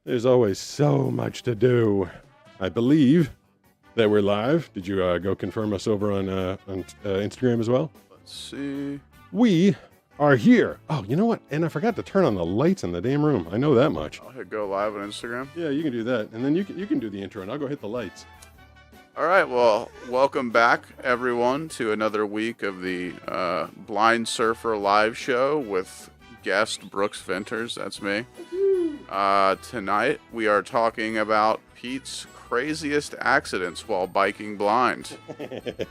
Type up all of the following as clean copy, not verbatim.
There's always so much to do. I believe that we're live. Did you go confirm us over on Instagram as well? Let's see. We are here. Oh, you know what? And I forgot to turn on the lights in the damn room. I know that much. I'll hit go live on Instagram. Yeah, you can do that, and then you can do the intro, and I'll go hit the lights. All right. Well, welcome back, everyone, to another week of the Blind Surfer live show with guest Brooks Venters. That's me. Tonight we are talking about Pete's craziest accidents while biking blind.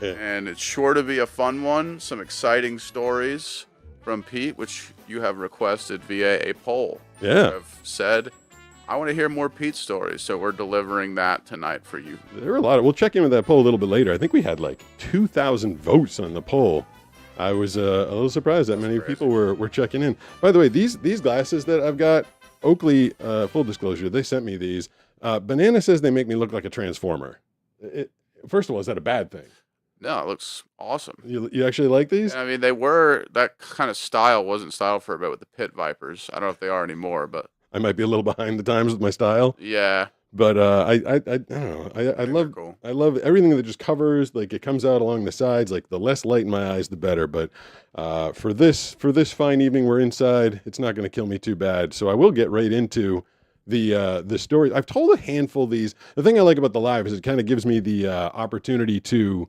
And it's sure to be a fun one. Some exciting stories from Pete, which you have requested via a poll. Yeah. You have said, I want to hear more Pete stories, so we're delivering that tonight for you. There were a lot of. We'll check in with that poll a little bit later. I think we had like 2,000 votes on the poll. I was a little surprised that many people were checking in. By the way, these glasses that I've got, Oakley, full disclosure, they sent me these. Banana says they make me look like a transformer. First of all, is that a bad thing? No, it looks awesome. You actually like these? I mean, they were, that kind of style wasn't styled for a bit with the Pit Vipers. I don't know if they are anymore, but I might be a little behind the times with my style. yeah. But I don't know. I love everything that just covers, like it comes out along the sides. Like the less light in my eyes, the better. But for this fine evening, we're inside. It's not going to kill me too bad. So I will get right into the story. I've told a handful of these. The thing I like about the live is it kind of gives me the opportunity to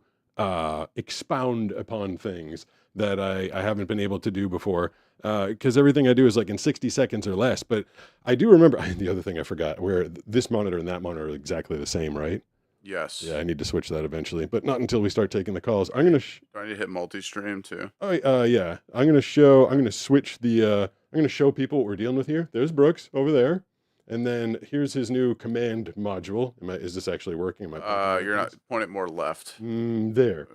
expound upon things that I haven't been able to do before. Because everything I do is like in 60 seconds or less. But I do remember the other thing I forgot, where this monitor and that monitor are exactly the same, right? Yes. Yeah, I need to switch that eventually, but not until we start taking the calls. I'm gonna. Do I need to hit multi-stream too? Yeah. I'm gonna switch the. I'm gonna show people what we're dealing with here. There's Brooks over there, and then here's his new command module. Is this actually working? You're not, point it more left. There.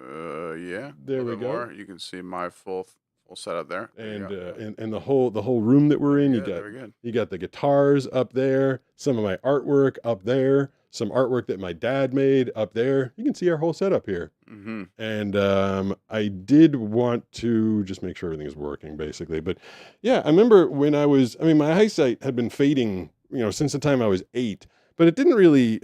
Yeah. There we go. More. You can see my full setup there. And the whole room that we're in, you got the guitars up there, some of my artwork up there, some artwork that my dad made up there. You can see our whole setup here. Mm-hmm. And I did want to just make sure everything is working, basically. But yeah, I remember when my eyesight had been fading, since the time I was 8, but it didn't really.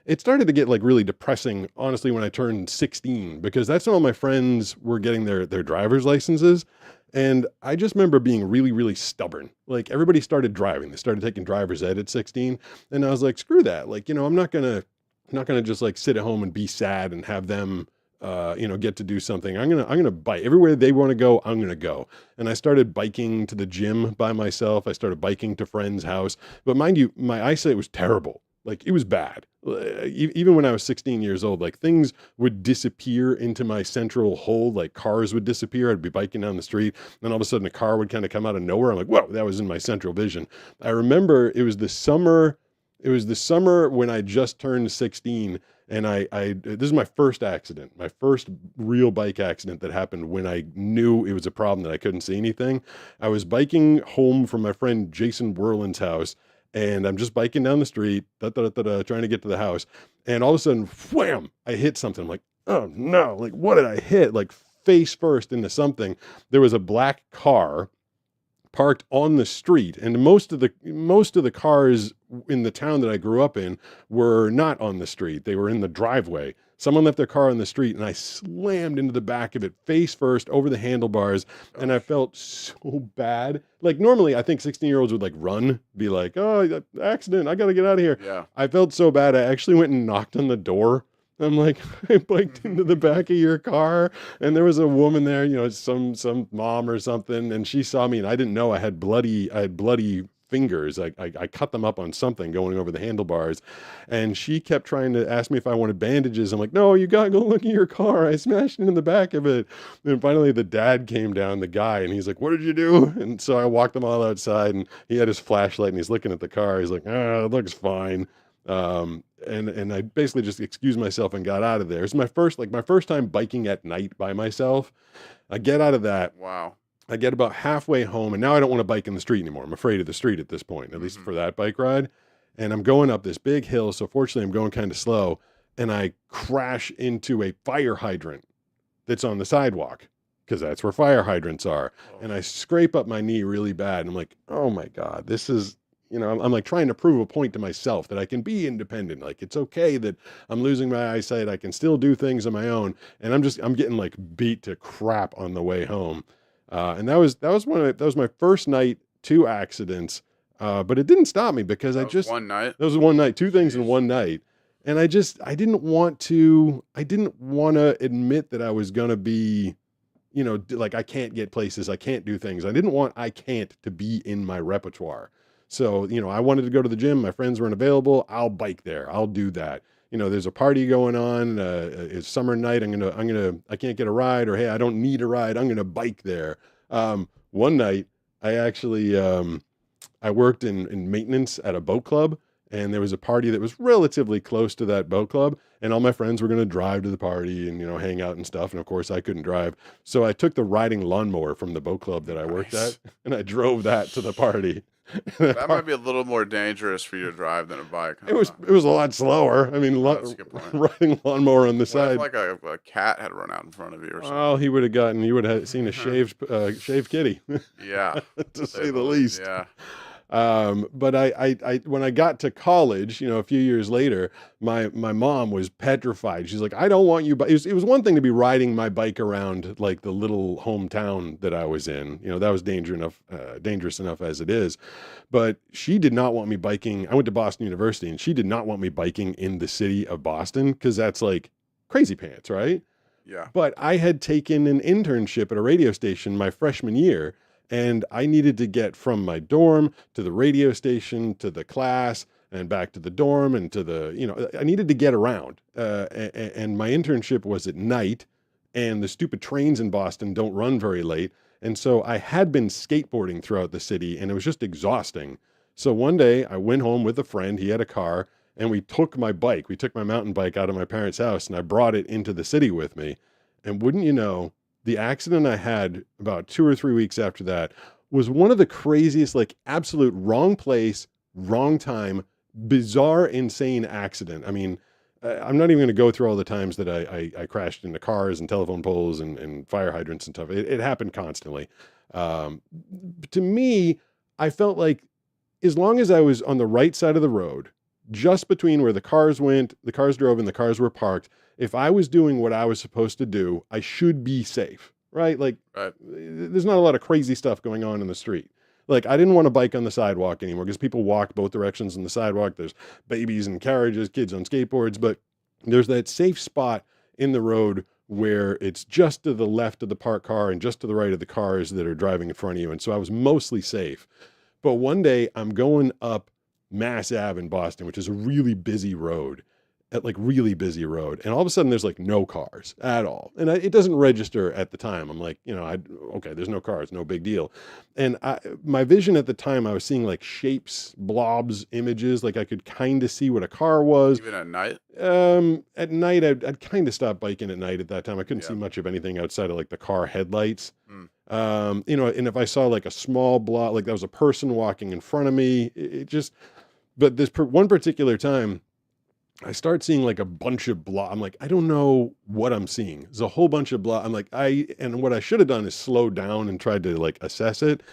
It started to get like really depressing, honestly, when I turned 16, because that's when all my friends were getting their driver's licenses. And I just remember being really, really stubborn. Like everybody started driving. They started taking driver's ed at 16. And I was like, screw that. Like, I'm not gonna just like sit at home and be sad and have them get to do something. I'm gonna bike. Everywhere they want to go, I'm gonna go. And I started biking to the gym by myself. I started biking to friends' house. But mind you, my eyesight was terrible. Like it was bad. Even when I was 16 years old, like things would disappear into my central hole, like cars would disappear. I'd be biking down the street. Then all of a sudden a car would kind of come out of nowhere. I'm like, whoa, that was in my central vision. I remember it was the summer when I just turned 16. And this is my first accident, my first real bike accident that happened when I knew it was a problem that I couldn't see anything. I was biking home from my friend Jason Werland's house. And I'm just biking down the street, trying to get to the house. And all of a sudden, wham, I hit something. I'm like, oh no, like what did I hit? Like face first into something. There was a black car parked on the street. And most of the cars in the town that I grew up in were not on the street. They were in the driveway. Someone left their car on the street and I slammed into the back of it face first over the handlebars. And I felt so bad. Like normally I think 16-year-olds would like run, be like, oh, accident, I got to get out of here. Yeah. I felt so bad. I actually went and knocked on the door. I'm like, I biked into the back of your car and there was a woman there, some mom or something. And she saw me and I didn't know I had bloody fingers. I cut them up on something going over the handlebars. And she kept trying to ask me if I wanted bandages. I'm like, no, you got to go look at your car. I smashed into the back of it. And finally the dad came down, the guy, and he's like, what did you do? And so I walked them all outside and he had his flashlight and he's looking at the car. He's like, it looks fine. And I basically just excused myself and got out of there. It's my first time biking at night by myself. I get out of that. Wow. I get about halfway home and now I don't want to bike in the street anymore. I'm afraid of the street at this point, at least for that bike ride. And I'm going up this big hill. So fortunately I'm going kind of slow and I crash into a fire hydrant that's on the sidewalk because that's where fire hydrants are. And I scrape up my knee really bad. And I'm like, oh my God, this is, I'm like trying to prove a point to myself that I can be independent. Like it's okay that I'm losing my eyesight. I can still do things on my own. And I'm getting like beat to crap on the way home. And that was my first night, two accidents. But it didn't stop me because That was one night. that was one night, two things in Jeez. one night. And I didn't want to admit that I was going to be, like I can't get places, I can't do things. I didn't want I can't to be in my repertoire. So, I wanted to go to the gym. My friends weren't available. I'll bike there. I'll do that. There's a party going on. It's summer night. I can't get a ride, or hey, I don't need a ride. I'm going to bike there. One night I worked in maintenance at a boat club, and there was a party that was relatively close to that boat club, and all my friends were going to drive to the party and hang out and stuff, and of course I couldn't drive, so I took the riding lawnmower from the boat club that I worked Nice. at, and I drove that to the party. That might be a little more dangerous for you to drive than a bike, It huh? was a lot slower. I mean, Oh, that's a good point. riding lawnmower on the What if side. like a cat had run out in front of you or Oh, something? you would have seen a shaved kitty, Yeah, to say the least. Yeah. But when I got to college, a few years later, my mom was petrified. She's like, I don't want you. But it was one thing to be riding my bike around like the little hometown that I was in. That was dangerous enough as it is. But she did not want me biking. I went to Boston University, and she did not want me biking in the city of Boston because that's like crazy pants, right? Yeah. But I had taken an internship at a radio station my freshman year, and I needed to get from my dorm to the radio station to the class and back to the dorm and to I needed to get around. And my internship was at night, and the stupid trains in Boston don't run very late. And so I had been skateboarding throughout the city, and it was just exhausting. So one day I went home with a friend. He had a car, and we took my mountain bike out of my parents' house, and I brought it into the city with me. And wouldn't you know, the accident I had about 2 or 3 weeks after that was one of the craziest, like absolute wrong place, wrong time, bizarre, insane accident. I mean, I'm not even going to go through all the times that I crashed into cars and telephone poles and fire hydrants and stuff. It happened constantly. Um, to me, I felt like as long as I was on the right side of the road, just between where the cars drove and the cars were parked, if I was doing what I was supposed to do, I should be safe, right? Like, Right. there's not a lot of crazy stuff going on in the street. Like, I didn't want to bike on the sidewalk anymore because people walk both directions on the sidewalk. There's babies and carriages, kids on skateboards, but there's that safe spot in the road where it's just to the left of the parked car and just to the right of the cars that are driving in front of you. And so I was mostly safe. But one day I'm going up Mass Ave in Boston, which is a really busy road, and all of a sudden there's like no cars at all, and it doesn't register at the time. I'm like, okay, there's no cars, no big deal. And my vision at the time, I was seeing like shapes, blobs, images, like I could kind of see what a car was. Even at night. At night, I'd kind of stopped biking at night at that time. I couldn't Yeah. see much of anything outside of like the car headlights. Mm. And if I saw like a small blob, like that was a person walking in front of me, it just. But one particular time, I start seeing like a bunch of blob. I'm like, I don't know what I'm seeing. There's a whole bunch of blob. I'm like, and what I should have done is slow down and tried to like assess it.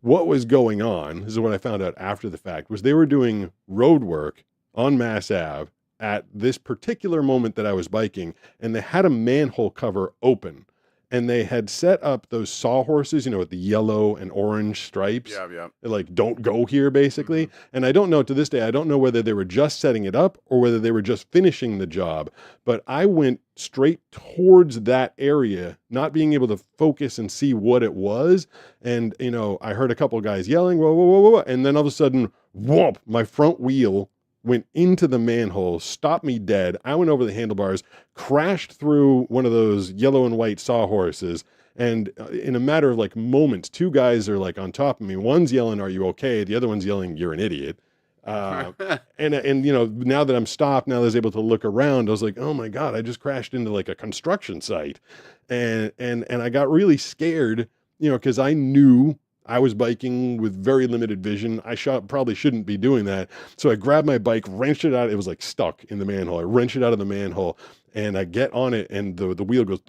What was going on, this is what I found out after the fact, was they were doing road work on Mass Ave at this particular moment that I was biking, and they had a manhole cover open. And they had set up those sawhorses, with the yellow and orange stripes. Yeah. Like, don't go here, basically. And I don't know, to this day, I don't know whether they were just setting it up or whether they were just finishing the job. But I went straight towards that area, not being able to focus and see what it was. And, I heard a couple of guys yelling, whoa, whoa, whoa, whoa, whoa. And then all of a sudden, whoop, my front wheel went into the manhole, stopped me dead. I went over the handlebars, crashed through one of those yellow and white sawhorses. And in a matter of like moments, two guys are like on top of me. One's yelling, "Are you okay?" The other one's yelling, "You're an idiot." And now that I'm stopped, now that I was able to look around, I was like, oh my God, I just crashed into like a construction site. And I got really scared, because I knew I was biking with very limited vision. Probably shouldn't be doing that. So I grabbed my bike, wrenched it out. It was like stuck in the manhole. I wrenched it out of the manhole and I get on it, and the wheel goes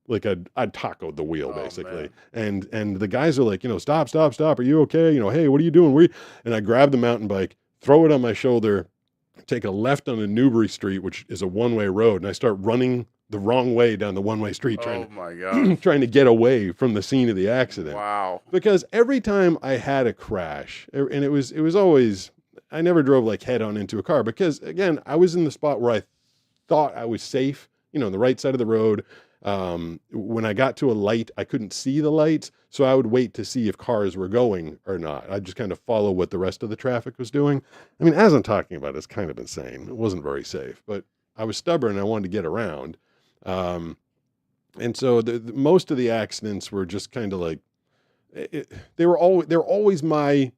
like I'd tacoed the wheel Oh basically, man. and the guys are like, stop, stop, stop, are you okay? Hey, what are you doing? And I grab the mountain bike, throw it on my shoulder, take a left on a Newbury Street, which is a one-way road, and I start running the wrong way down the one-way street, trying Oh my to gosh. trying to get away from the scene of the accident. Wow. Because every time I had a crash, and it was always, I never drove like head on into a car, because again, I was in the spot where I thought I was safe, on the right side of the road. When I got to a light, I couldn't see the lights, so I would wait to see if cars were going or not. I'd just kind of follow what the rest of the traffic was doing. I mean, as I'm talking about, it's kind of insane. It wasn't very safe, but I was stubborn and I wanted to get around. Um, and so most of the accidents were just kind of like, they're always my,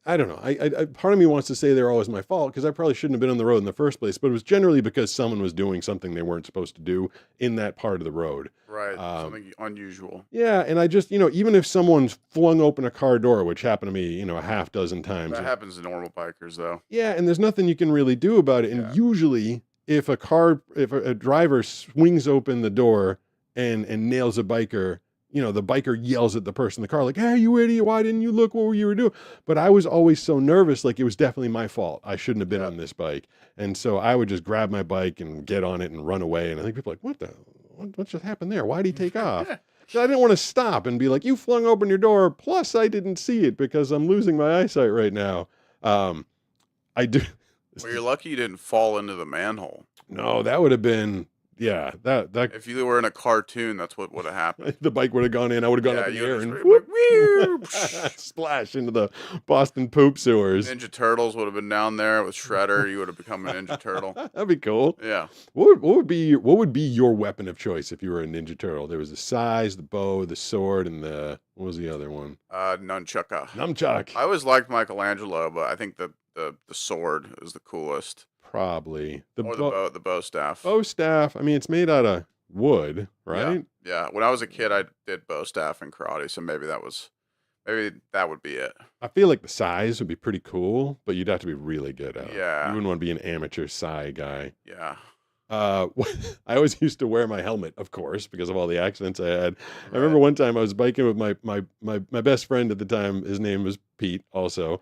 I don't know. Part of me wants to say they're always my fault, because I probably shouldn't have been on the road in the first place. But it was generally because someone was doing something they weren't supposed to do in that part of the road. Right. Something unusual. Yeah, and I just, even if someone's flung open a car door, which happened to me, a half dozen times. That happens to normal bikers, though. Yeah, and there's nothing you can really do about it. And Yeah. usually, if a driver swings open the door and nails a biker, the biker yells at the person in the car, like, "Hey, you idiot, why didn't you look what you were doing?" But I was always so nervous, like it was definitely my fault. I shouldn't have been on this bike. And so I would just grab my bike and get on it and run away. And I think people are like, what just happened there? Why'd he take off? So I didn't want to stop and be like, "You flung open your door, plus I didn't see it because I'm losing my eyesight right now." I do. Well, you're lucky you didn't fall into the manhole. No, that would have been, yeah, that If you were in a cartoon, that's what would have happened. the bike would have gone in. I would have gone Yeah, up in the you air would've and just been like, "Whew." splash into the Boston poop sewers. Ninja Turtles would have been down there with Shredder. You would have become a Ninja Turtle. That'd be cool. Yeah. What would be your weapon of choice if you were a Ninja Turtle? There was the size, the bow, the sword, and what was the other one? Nunchucka. Nunchuck. I always liked Michelangelo, but I think the sword is the coolest. Probably Or the bow staff. bow staff. I mean, it's made out of wood, right? Yeah. When I was a kid, I did bow staff in karate, so maybe that would be it. I feel like the size would be pretty cool, but you'd have to be really good at it. Yeah. You wouldn't want to be an amateur sai guy. Yeah. I always used to wear my helmet, of course, because of all the accidents I had. I remember one time I was biking with my best friend at the time. His name was Pete also.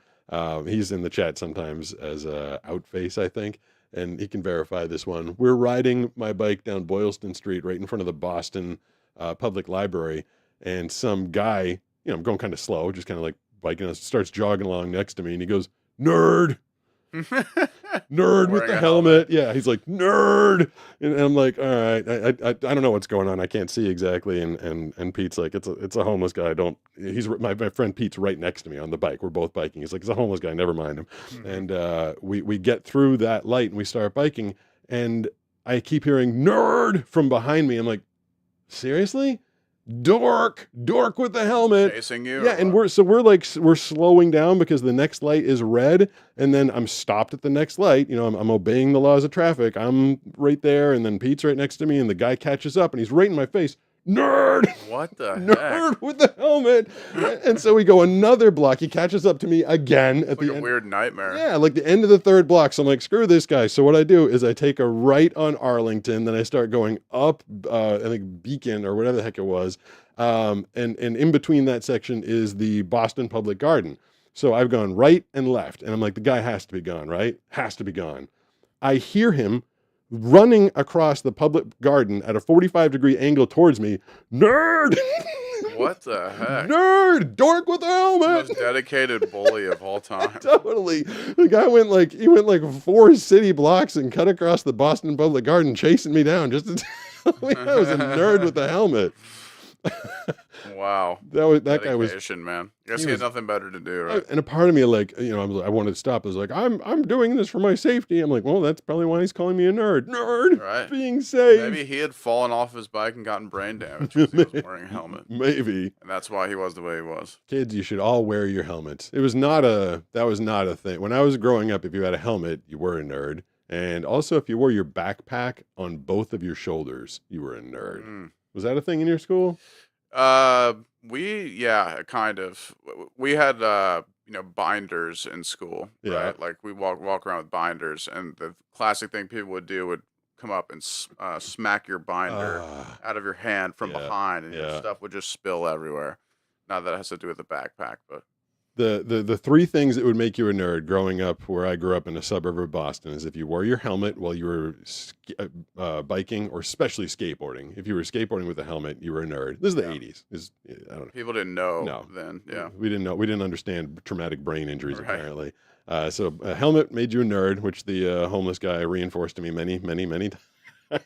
He's in the chat sometimes as Outface, I think, and he can verify this one. We're riding my bike down Boylston Street right in front of the Boston Public Library, and some guy, I'm going kind of slow, just kind of like biking, starts jogging along next to me, and he goes, "Nerd." Nerd with the helmet. Yeah, he's like, "Nerd," and I'm like, "All right, I don't know what's going on. I can't see exactly." And Pete's like, "It's a homeless guy. He's my friend Pete's right next to me on the bike. We're both biking. He's like, "It's a homeless guy. Never mind him." Mhm. And we get through that light and we start biking, and I keep hearing "Nerd" from behind me. I'm like, "Seriously?" Dork with the helmet. Chasing you? Yeah, and we're slowing down because the next light is red, and then I'm stopped at the next light. I'm obeying the laws of traffic. I'm right there, and then Pete's right next to me, and the guy catches up, and he's right in my face. "Nerd!" What the Nerd heck? with the helmet. And so we go another block. He catches up to me again at It's the like a end. weird nightmare. Yeah, like the end of the third block. So I'm like, screw this guy. So what I do is I take a right on Arlington, then I start going up, I think Beacon or whatever the heck it was. And in between that section is the Boston Public Garden. So I've gone right and left. And I'm like, the guy has to be gone, right? Has to be gone. I hear him running across the public garden at a 45-degree angle towards me. "Nerd!" What the heck? "Nerd! Dork with the helmet!" Most dedicated bully of all time. Totally. The guy went like 4 city blocks and cut across the Boston Public Garden, chasing me down just to tell me I was a nerd with a helmet. Wow. That guy was. Dedication, man. I guess he he had was- nothing better to do, right? And a part of me, like, I wanted to stop. I was like, I'm doing this for my safety. I'm like, well, that's probably why he's calling me a nerd. Nerd, Right. being safe. Maybe he had fallen off his bike and gotten brain damage because he was wearing a helmet. Maybe. And that's why he was the way he was. Kids, you should all wear your helmets. That was not a thing. When I was growing up, if you had a helmet, you were a nerd. And also, if you wore your backpack on both of your shoulders, you were a nerd. Mm. Was that a thing in your school? Yeah, kind of. We had binders in school, Yeah. right? Like we walk around with binders, and the classic thing people would do would come up and smack your binder Ah, out of your hand from yeah, behind, and your yeah. stuff would just spill everywhere. Not that it has to do with the backpack, but The three things that would make you a nerd growing up where I grew up in a suburb of Boston is if you wore your helmet while you were biking or especially skateboarding. If you were skateboarding with a helmet, you were a nerd. This is the yeah, 80s. I don't know. people didn't know No, then. Yeah, we didn't know. We didn't understand traumatic brain injuries right. apparently. So a helmet made you a nerd, which the homeless guy reinforced to me many, many, many times.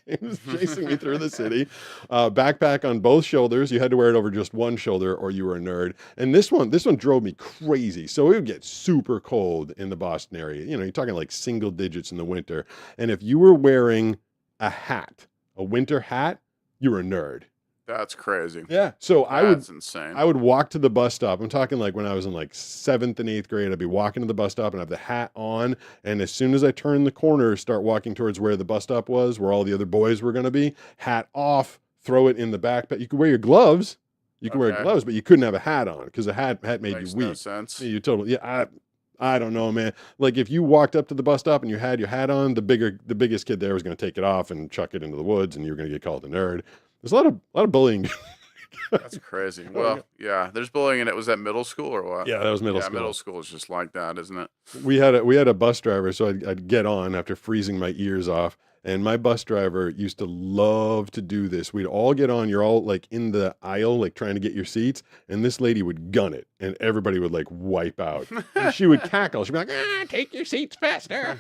He was chasing me through the city. Backpack on both shoulders. You had to wear it over just one shoulder, or you were a nerd. And this one drove me crazy. So it would get super cold in the Boston area. You know, you're talking like single digits in the winter. And if you were wearing a hat, a winter hat, you were a nerd. That's crazy. Yeah. So That's insane. I would walk to the bus stop. I'm talking like when I was in like seventh and eighth grade, I'd be walking to the bus stop and have the hat on. And as soon as I turn the corner, start walking towards where the bus stop was, where all the other boys were going to be, hat off, throw it in the backpack. You could wear your gloves. You could wear Okay, gloves, but you couldn't have a hat on because a hat made you makes no weak. sense. You totally, yeah. I don't know, man. Like if you walked up to the bus stop and you had your hat on, the biggest kid there was going to take it off and chuck it into the woods, and you were going to get called a nerd. There's a lot of bullying. That's crazy. Well, yeah, there's bullying, and it was at middle school or what? Yeah, that was middle Yeah, school. middle school is just like that, isn't it? We had a bus driver, so I'd get on after freezing my ears off. And my bus driver used to love to do this. We'd all get on, you're all like in the aisle, like trying to get your seats, and this lady would gun it, and everybody would like wipe out. And she would cackle. She'd be like, take your seats faster.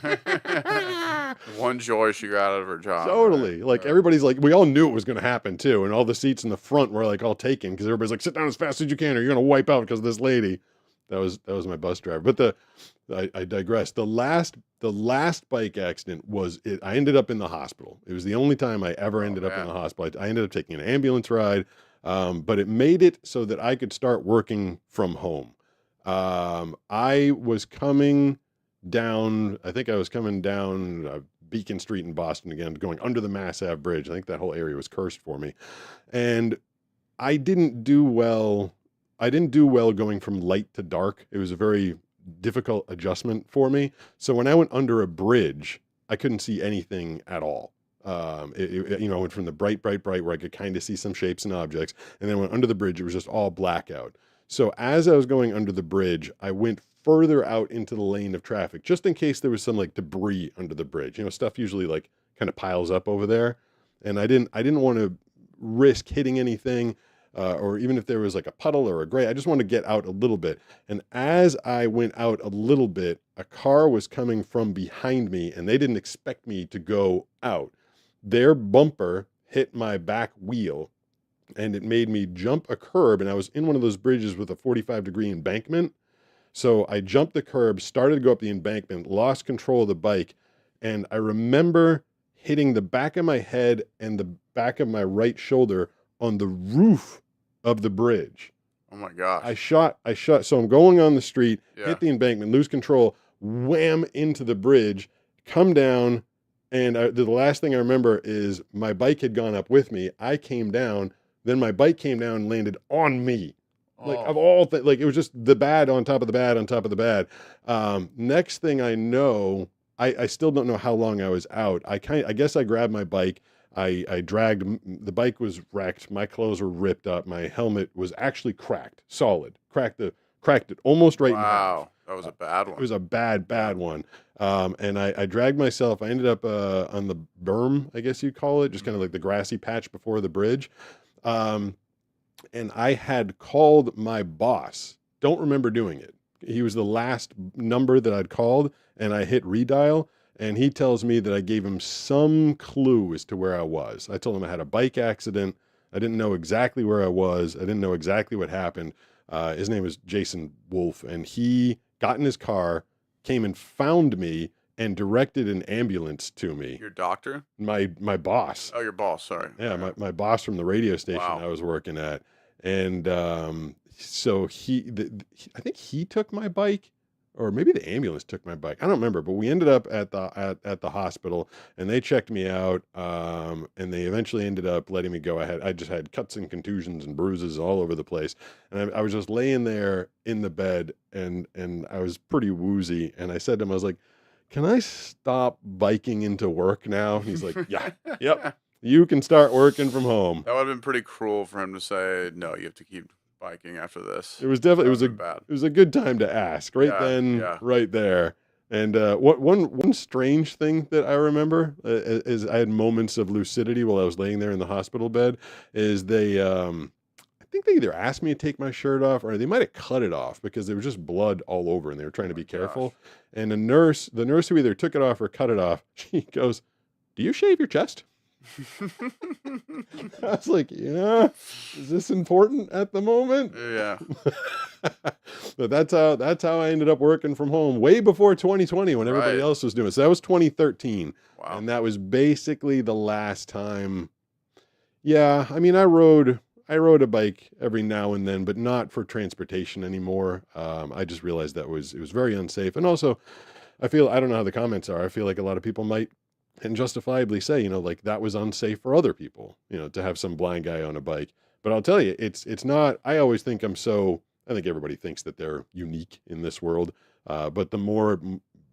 One joy she got out of her job. Totally. Right? Like everybody's like, we all knew it was going to happen too. And all the seats in the front were like all taken because everybody's like, sit down as fast as you can or you're going to wipe out because of this lady. That was my bus driver. But I digress. The last bike accident was it. I ended up in the hospital. It was the only time I ever ended up in the hospital. I ended up taking an ambulance ride, but it made it so that I could start working from home. I was coming down. I think I was coming down Beacon Street in Boston again, going under the Mass Ave Bridge. I think that whole area was cursed for me, and I didn't do well. I didn't do well going from light to dark. It was a very difficult adjustment for me. So when I went under a bridge, I couldn't see anything at all. I went from the bright, where I could kind of see some shapes and objects, and then went under the bridge. It was just all blackout. So as I was going under the bridge, I went further out into the lane of traffic, just in case there was some like debris under the bridge. You know, stuff usually like kind of piles up over there, and I didn't want to risk hitting anything. Or even if there was like a puddle or a grate, I just wanted to get out a little bit. And as I went out a little bit, a car was coming from behind me and they didn't expect me to go out. Their bumper hit my back wheel and it made me jump a curb. And I was in one of those bridges with a 45-degree embankment. So I jumped the curb, started to go up the embankment, lost control of the bike. And I remember hitting the back of my head and the back of my right shoulder on the roof of the bridge. Oh my gosh. I shot. So I'm going on the street, Yeah. hit the embankment, lose control, wham into the bridge, come down. And the last thing I remember is my bike had gone up with me. I came down. Then my bike came down and landed on me. Like of all things, like it was just the bad on top of the bad on top of the bad. Next thing I know, I still don't know how long I was out. I guess I grabbed my bike. I dragged, the bike was wrecked. My clothes were ripped up. My helmet was actually cracked, solid. Cracked it almost right in half. Wow, that was a bad one. It was a bad one. And I dragged myself. I ended up on the berm, I guess you call it, just kind of like the grassy patch before the bridge. And I had called my boss. Don't remember doing it. He was the last number that I'd called, and I hit redial. And he tells me that I gave him some clue as to where I was. I told him I had a bike accident. I didn't know exactly where I was. I didn't know exactly what happened. His name is Jason Wolf, and he got in his car, came and found me, and directed an ambulance to me. Your doctor? My boss. Oh, your boss. Sorry. Yeah, my boss from the radio station Wow. I was working at. And so I think he took my bike. Or maybe the ambulance took my bike. I don't remember, but we ended up at the hospital, and they checked me out, and they eventually ended up letting me go. I just had cuts and contusions and bruises all over the place, and I was just laying there in the bed, and I was pretty woozy. And I said to him, I was like, can I stop biking into work now? And he's like, yeah, yep, you can start working from home. That would have been pretty cruel for him to say, no, you have to keep biking after this. It was definitely That would have been bad. it was a good time to ask right Yeah, then, yeah. right there. And one strange thing that I remember is I had moments of lucidity while I was laying there in the hospital bed. Is they I think they either asked me to take my shirt off or they might have cut it off because there was just blood all over and they were trying Oh to my be gosh. careful. And the nurse who either took it off or cut it off, she goes, "Do you shave your chest?" I was like, "Yeah, is this important at the moment?" Yeah. But that's how I ended up working from home way before 2020 when everybody Right. else was doing it. So that was 2013, Wow. and that was basically the last time. Yeah, I mean, I rode a bike every now and then, but not for transportation anymore. I just realized that it was very unsafe, and also I don't know how the comments are. I feel like a lot of people might and justifiably say, like that was unsafe for other people, to have some blind guy on a bike. But I'll tell you, it's not. I always think I think everybody thinks that they're unique in this world. But the more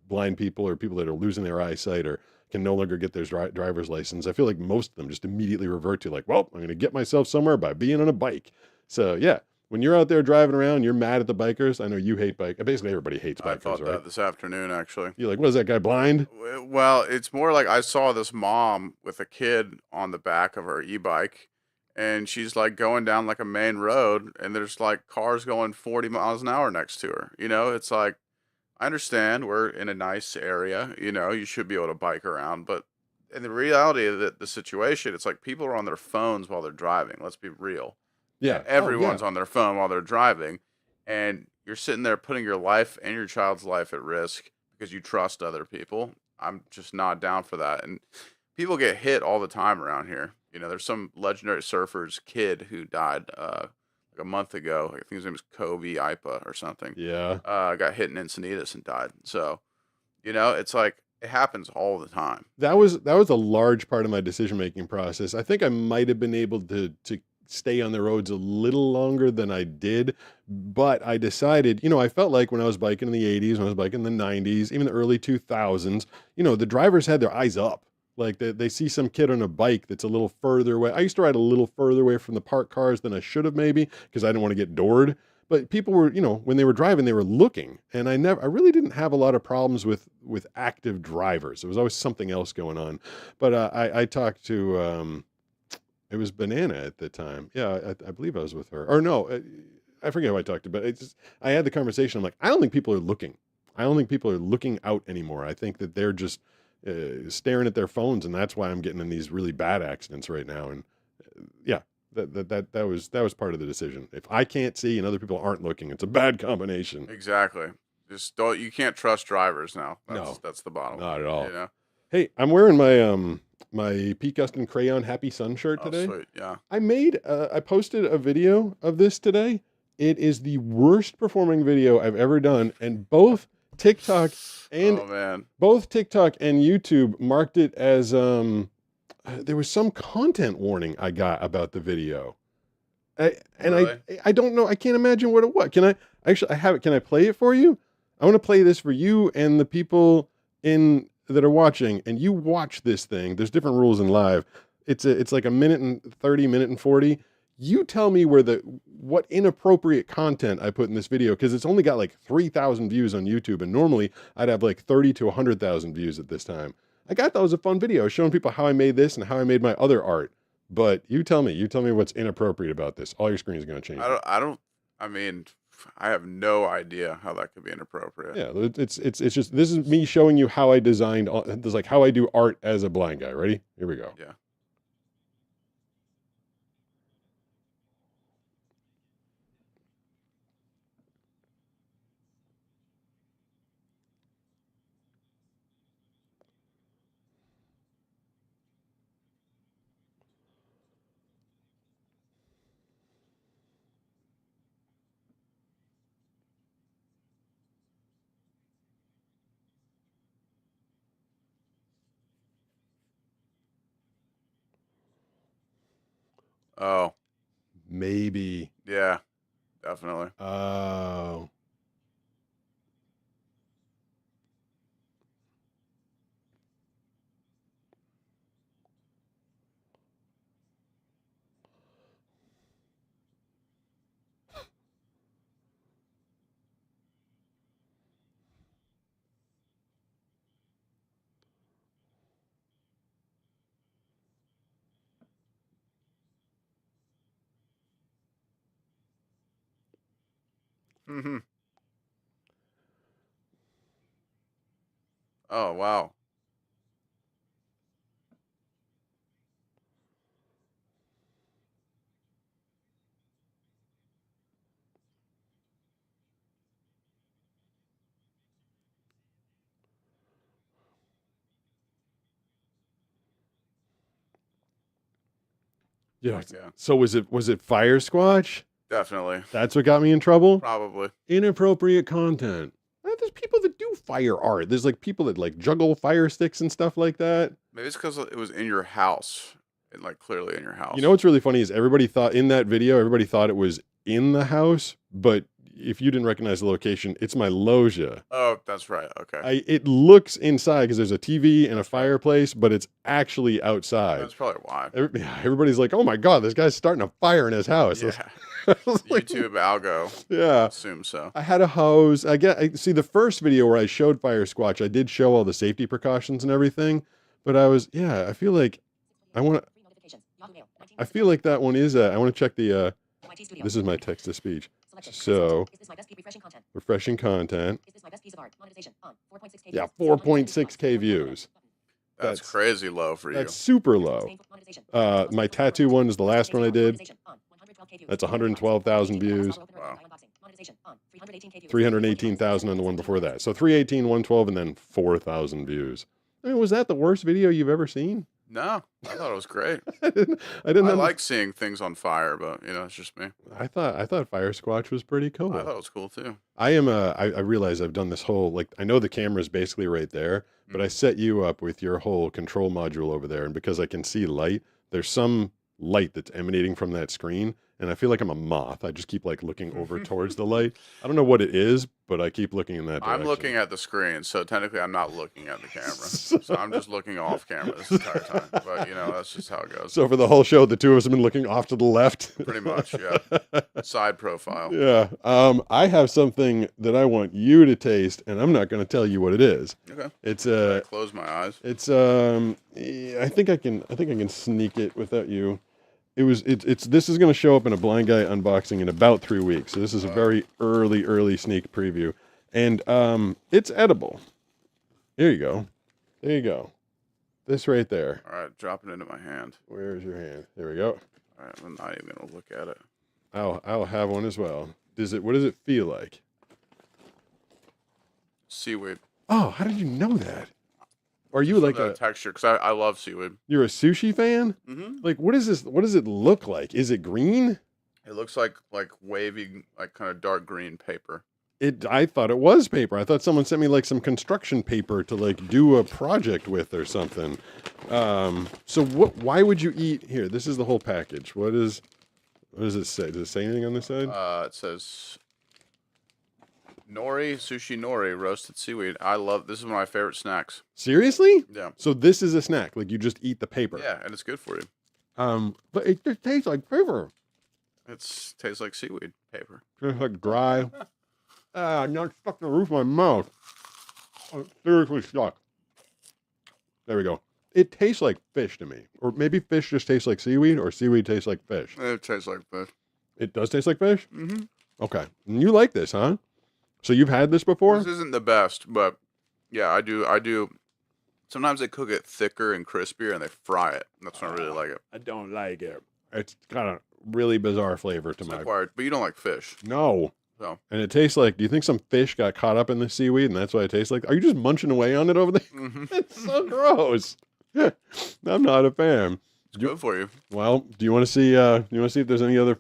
blind people or people that are losing their eyesight or can no longer get their driver's license, I feel like most of them just immediately revert to like, well, I'm going to get myself somewhere by being on a bike. So yeah, when you're out there driving around, you're mad at the bikers. I know you hate bike. Basically, everybody hates I bikers, thought right? that this afternoon, actually. You're like, what is that guy blind? Well, it's more like I saw this mom with a kid on the back of her e-bike, and she's like going down like a main road, and there's like cars going 40 miles an hour next to her. It's like, I understand we're in a nice area, you should be able to bike around, but in the reality of the situation, it's like people are on their phones while they're driving. Let's be real. Yeah. Oh yeah. Everyone's on their phone while they're driving, and you're sitting there putting your life and your child's life at risk because you trust other people. I'm just not down for that. And people get hit all the time around here. There's some legendary surfer's kid who died like a month ago. I think his name was Kobe Ipa or something. Yeah. Got hit in Encinitas and died. So, it's like it happens all the time. That was a large part of my decision making process. I think I might have been able to stay on the roads a little longer than I did, but I decided, I felt like when I was biking in the 80s, when I was biking in the 90s, even the early 2000s, the drivers had their eyes up. Like they see some kid on a bike that's a little further away. I used to ride a little further away from the parked cars than I should have maybe because I didn't want to get doored. But people were, when they were driving, they were looking, and I really didn't have a lot of problems with active drivers. There was always something else going on. But I talked to, it was Banana at the time. Yeah, I believe I was with her. Or no, I forget who I talked to, but I had the conversation. I'm like, I don't think people are looking. I don't think people are looking out anymore. I think that they're just staring at their phones, and that's why I'm getting in these really bad accidents right now. And yeah, that was part of the decision. If I can't see and other people aren't looking, it's a bad combination. Exactly. Just don't. You can't trust drivers now. No, That's the bottom not at line. all. Hey, I'm wearing my Pete Gustin crayon Happy Sun shirt Oh, today. sweet. Yeah. I posted a video of this today. It is the worst performing video I've ever done, and TikTok and Oh man. both TikTok and YouTube marked it as there was some content warning I got about the video. Really? I don't know. I can't imagine what it was. Can I actually? I have it. Can I play it for you? I want to play this for you and the people in that are watching. And you watch this thing. There's different rules in live. It's like a minute and 30, minute and 40. You tell me what inappropriate content I put in this video because it's only got like 3,000 views on YouTube, and normally I'd have like 30 to 100,000 views at this time. I got that was a fun video showing people how I made this and how I made my other art. But you tell me what's inappropriate about this. All your screen is going to change. I don't. I mean, I have no idea how that could be inappropriate. Yeah, it's just this is me showing you how I designed. This is like how I do art as a blind guy. Ready? Here we go. Yeah. Oh. Maybe. Yeah. Definitely. Oh. Mm-hmm. Oh, wow. Yeah. Heck yeah. So was it Fire Squatch? Definitely. That's what got me in trouble? Probably. Inappropriate content. There's people that do fire art. There's like people that like juggle fire sticks and stuff like that. Maybe it's because it was in your house. Like, clearly in your You know house. what's really funny is everybody thought in that video, everybody thought it was in the house, but if you didn't recognize the location, it's my loggia. Oh, that's right. Okay. It looks inside because there's a TV and a That's right. fireplace, but it's actually outside. That's probably why. Everybody's like, "Oh my god, this guy's starting a fire in his house." Yeah. I was like, YouTube algo. yeah. Assume so. I had a hose. I see the first video where I showed Fire Squatch. I did show all the safety precautions and everything, but I feel like I want to. I feel like that one is. I want to check the. This is my text to speech. So refreshing content. Yeah, 4.6K views. That's crazy low for you. That's super low. My tattoo one is the last one I did. That's 112,000 views. Wow. 318,000 on the one before that. So 318, 112, and then 4,000 views. I mean, was that the worst video you've ever seen? No, I thought it was great. I didn't I have- like seeing things on fire, but it's just me. I thought Fire Squatch was pretty cool. I thought it was cool too. I realize I've done this whole, like, I know the camera's basically right there, but I set you up with your whole control module over there, and because I can see light, there's some light that's emanating from that screen, and I feel like I'm a moth. I just keep like looking over towards the light. I don't know what it is, but I keep looking in that direction. I'm looking at the screen, so technically I'm not looking at the camera. So I'm just looking off camera this entire time. But that's just how it goes. So for the whole show, the two of us have been looking off to the left. Pretty much, yeah. Side profile. Yeah. I have something that I want you to taste, and I'm not going to tell you what it is. Okay. It's I close my eyes. It's I think I can sneak it without you. This is going to show up in a blind guy unboxing in about 3 weeks. So this is a very early sneak preview, and it's edible. Here you go. There you go. This right there. All right, drop it into my hand. Where's your hand? There we go. All right, I'm not even gonna look at it. I'll have one as well. What does it feel like? Seaweed. Oh, how did you know that? Are you like The texture? Because I love seaweed. you're a sushi fan? Mm-hmm. Like, what is this? What does it look like? Is it green? It looks like wavy, like kind of dark green paper. I thought it was paper. I thought someone sent me like some construction paper to like do a project with or something. So why would you eat here? This is the whole package. What does it say? Does it say anything on this side? It says nori, sushi nori, roasted seaweed. This is one of my favorite snacks. Seriously? Yeah. So this is a snack. Like you just eat the paper. Yeah, and it's good for you. But it just tastes like paper. It tastes like seaweed paper. Just like dry. Not stuck to the roof of my mouth. I'm seriously stuck. There we go. It tastes like fish to me. Or maybe fish just tastes like seaweed, or seaweed tastes like fish. It tastes like fish. It does taste like fish? Mm-hmm. Okay. And you like this, huh? So you've had this before? This isn't the best, but yeah, I do. Sometimes they cook it thicker and crispier, and they fry it. That's when I really like it. I don't like it. It's got a really bizarre flavor to It's my... acquired, but you don't like fish. No. So. And it tastes like... Do you think some fish got caught up in the seaweed, and that's why it tastes like... Are you just munching away on it over there? Mm-hmm. It's so gross. I'm not a fan. It's good for you. Well, do you want to see? If there's any other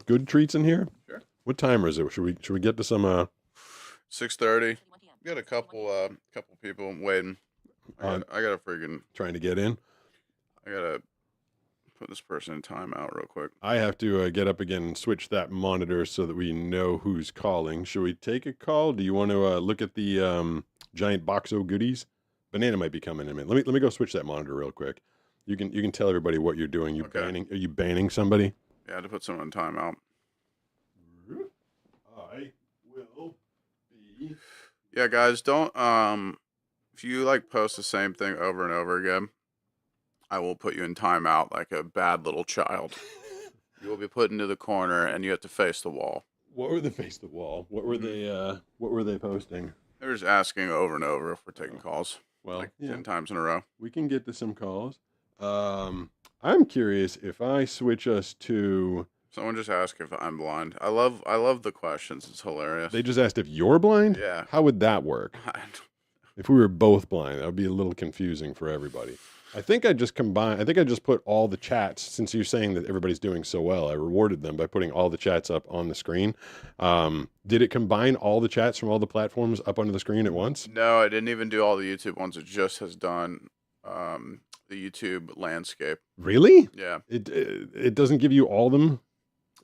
good treats in here? Sure. What time is it? Should we get to some? 6:30. We got a couple people waiting. I gotta freaking Trying to get in. I gotta put this person in timeout real quick. I have to get up again and switch that monitor so that we know who's calling. Should we take a call? Do you want to look at the giant box of goodies? Banana might be coming in a minute. Let me go switch that monitor real quick. You can tell everybody what you're doing. Okay. Are you banning somebody? Yeah, I had to put someone in timeout. I will be. Yeah, guys, don't if you post the same thing over and over again, I will put you in timeout like a bad little child. You will be put into the corner and you have to face the wall. What were the face the wall? What were they posting? They were just asking over and over if we're taking Oh, calls, well, like yeah, 10 times in a row. we can get to some calls. I'm curious if I switch us to. Someone just asked if I'm blind. I love the questions. It's hilarious. They just asked if you're blind. Yeah. How would that work? If we were both blind, that would be a little confusing for everybody. I think I just put all the chats, since you're saying that everybody's doing so well. I rewarded them by putting all the chats up on the screen. Did it combine all the chats from all the platforms up onto the screen at once? No, I didn't even do all the YouTube ones. It just has done the YouTube landscape. Really? Yeah. It doesn't give you all of them?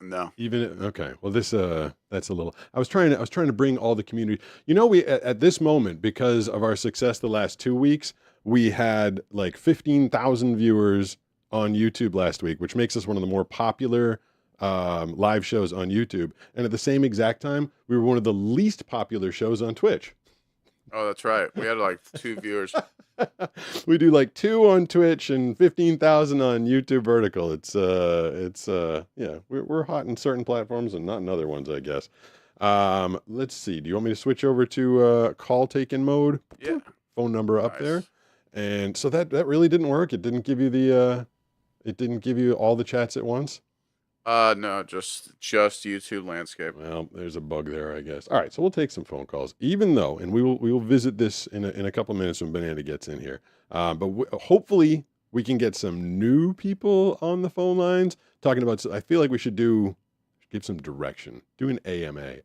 No. Even okay. Well, that's a little. I was trying to bring all the community. We at this moment, because of our success the last 2 weeks, we had like 15,000 viewers on YouTube last week, which makes us one of the more popular live shows on YouTube. And at the same exact time, we were one of the least popular shows on Twitch. Oh, that's right. We had like 2 viewers. We do like 2 on Twitch and 15,000 on YouTube vertical. It's yeah, we're hot in certain platforms and not in other ones, I guess. Let's see. Do you want me to switch over to call taking mode? Yeah. Phone number up there. And so that really didn't work. It didn't give you all the chats at once. No, just YouTube landscape. Well, there's a bug there, I guess. All right, so we'll take some phone calls, even though, and we will visit this in a couple minutes when Banana gets in here. But hopefully we can get some new people on the phone lines talking about. I feel like we should give some direction. Do an AMA.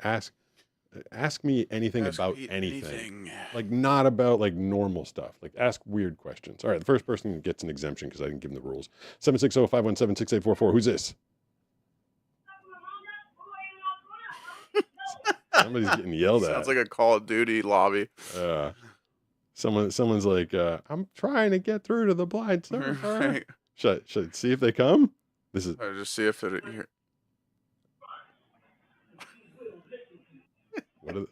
Ask me anything about anything. Like not about like normal stuff. Like ask weird questions. All right, the first person gets an exemption because I didn't give them the rules. 760-517-6844. Who's this? Somebody's getting yelled at. Sounds like a Call of Duty lobby. Someone's like, I'm trying to get through to the blind server. Right. Should I see if they come? This is. Just see if it.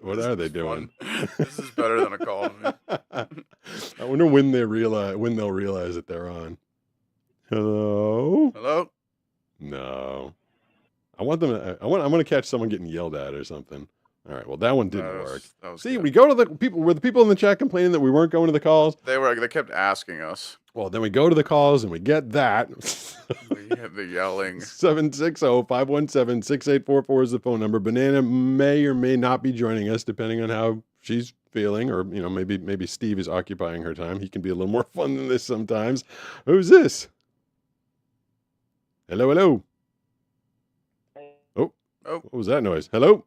What are they doing? This is better than a call. I wonder when they'll realize that they're on. Hello? Hello? No. I want to catch someone getting yelled at or something. All right. Well, that one didn't work. See, good. We go to the people. Were the people in the chat complaining that we weren't going to the calls? They kept asking us. Well, then we go to the calls and we get that. We have the yelling. 760-517-6844 is the phone number. Banana may or may not be joining us depending on how she's feeling, or maybe Steve is occupying her time. He can be a little more fun than this sometimes. Who's this? Hello. Oh, what was that noise? Hello?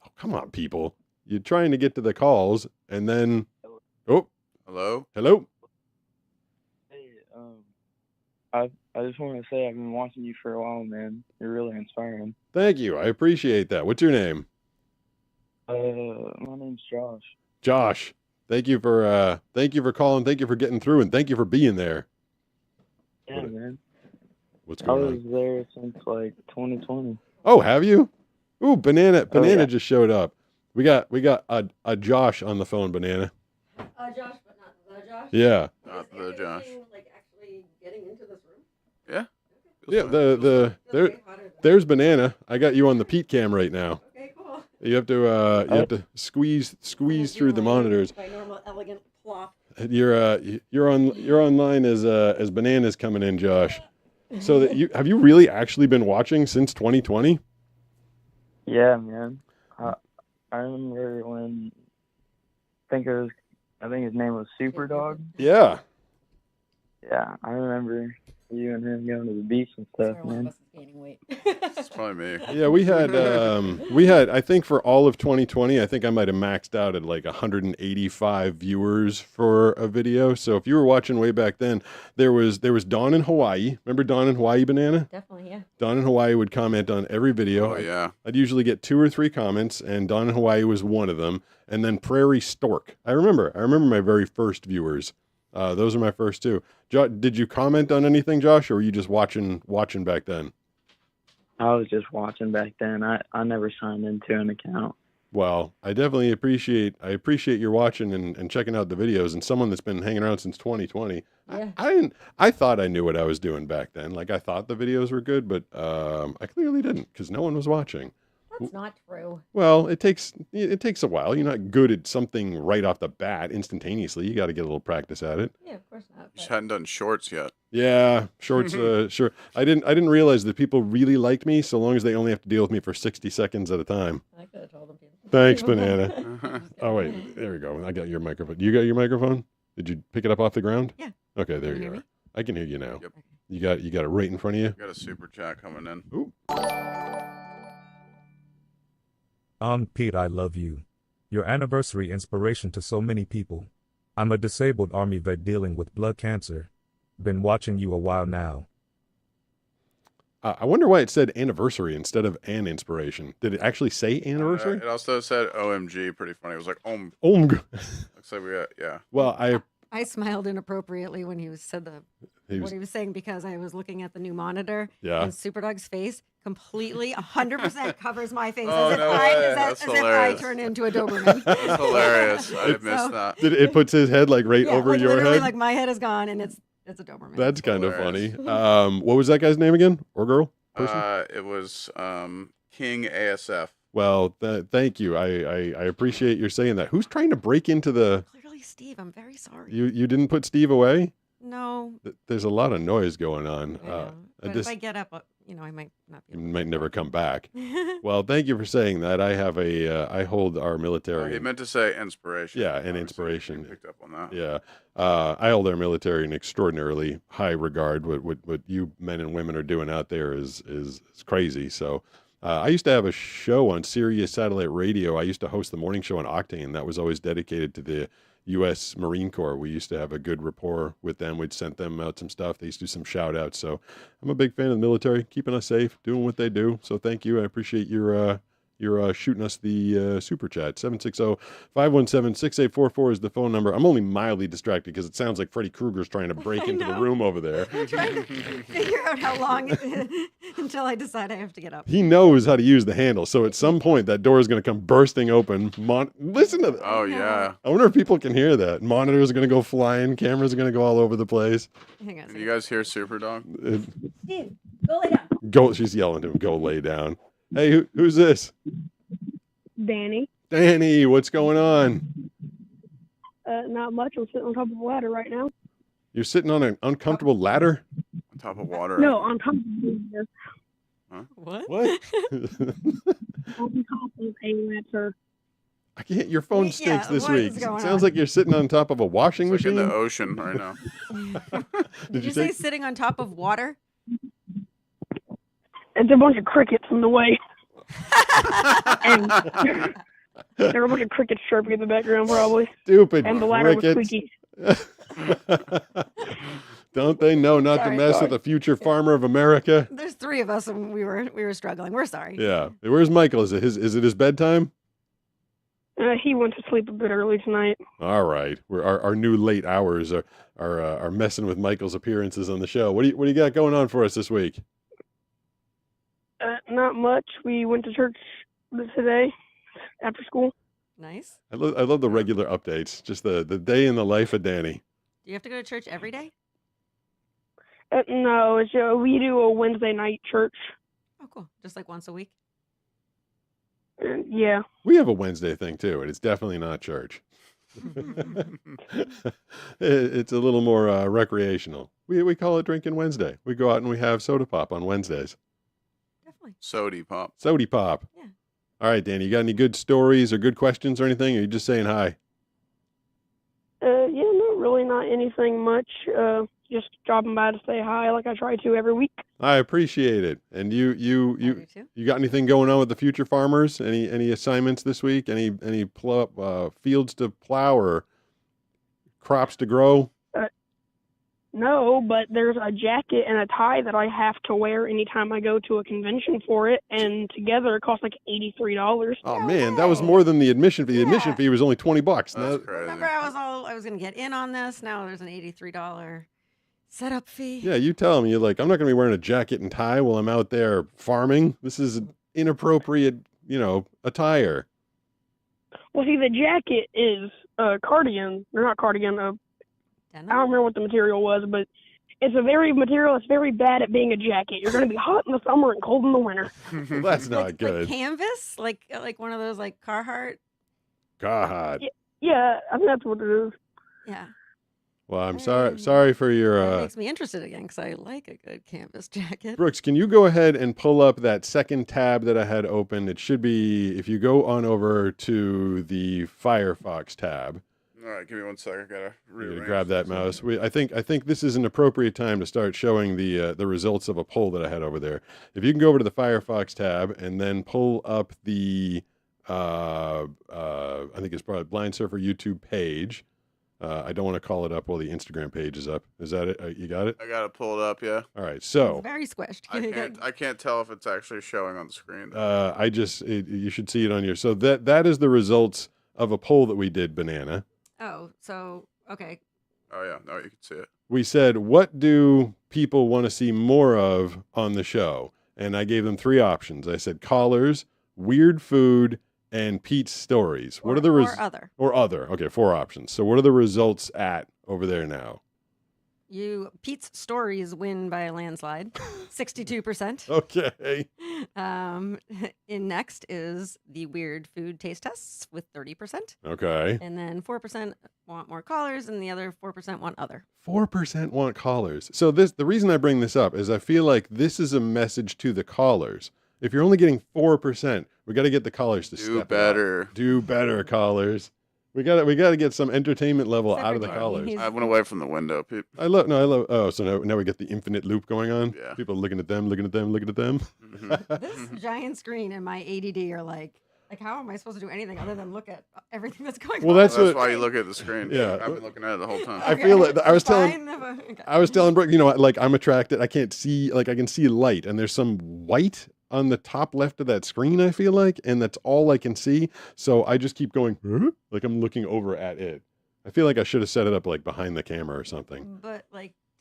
Oh, come on, people. You're trying to get to the calls and then Hello? Hello? Hey, I just want to say I've been watching you for a while, man. You're really inspiring. Thank you. I appreciate that. What's your name? My name's Josh. Josh. Thank you for calling. Thank you for getting through, and thank you for being there. Yeah, man. What's going on? I was there since like 2020. Oh, have you? Ooh, Banana yeah. just showed up. We got a Josh on the phone, Banana. Josh, but not the Josh. Yeah. Not the Josh. Like actually getting into this room. Yeah. Yeah. There's Banana. I got you on the Pete cam right now. Okay, cool. You have to squeeze through the monitors. My normal elegant plop. You're online as Banana's coming in, Josh. So that have you really actually been watching since 2020? Yeah, man. I remember when I think his name was Superdog. Yeah. Yeah, I remember you and him going to the beach and stuff, man. It's probably me. Yeah, we had I think for all of 2020, I think I might have maxed out at like 185 viewers for a video. So if you were watching way back then, there was Dawn in Hawaii. Remember Dawn in Hawaii, Banana? Definitely, yeah. Dawn in Hawaii would comment on every video. Oh yeah. I'd usually get 2 or 3 comments, and Dawn in Hawaii was one of them. And then Prairie Stork. I remember my very first viewers. Those are my first 2. Did you comment on anything, Josh, or were you just watching back then? I was just watching back then. I never signed into an account. Well, I definitely appreciate your watching and checking out the videos, and someone that's been hanging around since 2020. Yeah. I thought I knew what I was doing back then. Like I thought the videos were good, but I clearly didn't because no one was watching. That's not true. Well, it takes a while. You're not good at something right off the bat instantaneously. You got to get a little practice at it. Yeah, of course not. Just But hadn't done shorts yet. Yeah, shorts. Sure. I didn't realize that people really liked me so long as they only have to deal with me for 60 seconds at a time. I could have told them. Thanks, Banana. Oh wait, there we go. I got your microphone. You got your microphone? Did you pick it up off the ground? Yeah. Okay, there Can you you are. hear me? I can hear you now. Yep. You got it right in front of you. Got a super chat coming in. Ooh. Pete, I love you. Your anniversary inspiration to so many people. I'm a disabled Army vet dealing with blood cancer. Been watching you a while now. I wonder why it said anniversary instead of an inspiration. Did it actually say anniversary? It also said OMG. Pretty funny. It was like, Omg. looks like we got, yeah. Well, I smiled inappropriately when he said what he was saying because I was looking at the new monitor Yeah. and Superdog's face completely 100% covers my face Oh, as, if, no I, way. as, That's as if I hilarious. turn into a Doberman. That's hilarious. I missed So- that. Did it puts his head like right Yeah, over like your literally, head? like my head is gone and it's a Doberman. That's kind of funny. Hilarious. What was that guy's name again? Or girl? Person? It was King ASF. Well, thank you. I appreciate your saying that. Who's trying to break into the? Clearly, Steve. I'm very sorry. You didn't put Steve away? No. There's a lot of noise going on. I know. But just- if I get up, I might not be You able might never come back. to. Well, thank you for saying that. I have I hold our He military. meant to say inspiration. Yeah, and Obviously, inspiration. you picked up on that. Yeah, I hold our military in extraordinarily high regard. What you men and women are doing out there is crazy. So, I used to have a show on Sirius Satellite Radio. I used to host the morning show on Octane. That was always dedicated to the U.S. Marine Corps. We used to have a good rapport with them. We'd sent them out some stuff. They used to do some shout outs. So I'm a big fan of the military, keeping us safe, doing what they do. So thank you. I appreciate your shooting us the super chat. 760-517-6844 is the phone number. I'm only mildly distracted because it sounds like Freddy Krueger's trying to break I into the know. room over there. I'm trying to figure out how long until I decide I have to get up. He knows how to use the handle. So at some point, that door is going to come bursting open. Listen to that. Oh, yeah. I wonder if people can hear that. Monitors are going to go flying. Cameras are going to go all over the place. Hang on a Can second. you guys hear Superdog? Steve, go lay down. She's yelling to him, go lay down. Hey, who's this? Danny. Danny, what's going on? Not much. I'm sitting on top of a ladder right now. You're sitting on an uncomfortable ladder? On top of water? No, on top of a What? What? on top of a ladder. I can't. Your phone Yeah, stinks this what week. is going Sounds on? like you're sitting on top of a washing It's like in machine. the ocean right now. Did you say sitting on top of water? It's a bunch of crickets in the way. And there were a bunch of crickets chirping in the background, probably. Stupid And the ladder was crickets. squeaky. Don't they know not to Sorry. mess with a future farmer of America? There's three of us and we were struggling. We're sorry. Yeah. Where's Michael? Is it his bedtime? He went to sleep a bit early tonight. All right. Our new late hours are messing with Michael's appearances on the show. What do you got going on for us this week? Not much. We went to church today after school. Nice. I love the regular updates. Just the day in the life of Danny. Do you have to go to church every day? No, it's, we do a Wednesday night church. Oh, cool. Just like once a week? Yeah. We have a Wednesday thing too, and it's definitely not church. It's a little more recreational. We call it Drinking Wednesday. We go out and we have soda pop on Wednesdays. Definitely. Sody pop. Sody pop. Yeah. All right, Danny, you got any good stories or good questions or anything? Or are you just saying hi? Yeah, not really, not anything much. Just dropping by to say hi like I try to every week. I appreciate it. And I do too. you got anything going on with the future farmers? Any assignments this week? Any fields to plow or crops to grow? No, but there's a jacket and a tie that I have to wear anytime I go to a convention for it, and together it costs like $83. Oh No man, that was way. more than the admission fee. The admission Yeah. fee was only $20. That's Now, crazy. Remember, I was going to get in on this. Now there's an $83 setup fee. yeah, you tell them, you're like, I'm not going to be wearing a jacket and tie while I'm out there farming. This is inappropriate, attire. Well, see, the jacket is cardigan, or not cardigan, I Denim? don't remember what the material was, but It's a very material. It's very bad at being a jacket. You're going to be hot in the summer and cold in the winter. Well, that's not Like good. canvas, like one of those like Carhartt. God. Yeah, I think that's what it is. Yeah, Well, I'm sorry for your. that makes me interested again because I like a good canvas jacket. Brooks, can you go ahead and pull up that second tab that I had open? It should be, if you go on over to the Firefox tab. All right, give me 1 second. I gotta You rearrange grab that this. mouse. I think this is an appropriate time to start showing the results of a poll that I had over there. If you can go over to the Firefox tab and then pull up the I think it's probably Blind Surfer YouTube page. I don't want to call it up while the Instagram page is up. Is that it? You got it? I gotta pull it up. Yeah. All right. So It's very squished. I can't tell if it's actually showing on the screen. you should see it on your. So that is the results of a poll that we did, Banana. Oh, so okay. Oh yeah, no, you can see it. We said, what do people want to see more of on the show? And I gave them 3 options. I said collars, weird food, and Pete's stories. What are the or other? or other? Okay, 4 options. So what are the results at over there now? Pete's stories win by a landslide, 62%. Okay. In next is the weird food taste tests with 30%. Okay. And then 4% want more collars, and the other 4% want other. 4% want collars. So the reason I bring this up is I feel like this is a message to the callers. If you're only getting 4%, we got to get the collars to Do step it up. better. Do better, collars. We got to get some entertainment level Except out for of the Tony. collars. He's- I went away from the window, Pete. I love. Oh, so now we get the infinite loop going on. Yeah. People looking at them, looking at them, looking at them. This giant screen and my ADD are like how am I supposed to do anything other than look at everything that's going Well, on? that's That's what- why you look at the screen. Yeah. I've been looking at it the whole time. I feel like I was telling. Fine, okay. I was telling Brooke, like I'm attracted. I can't see, like I can see light, and there's some white on the top left of that screen. I feel like, and that's all I can see. So I just keep going, huh? Like I'm looking over at it. I feel like I should have set it up like behind the camera or something. But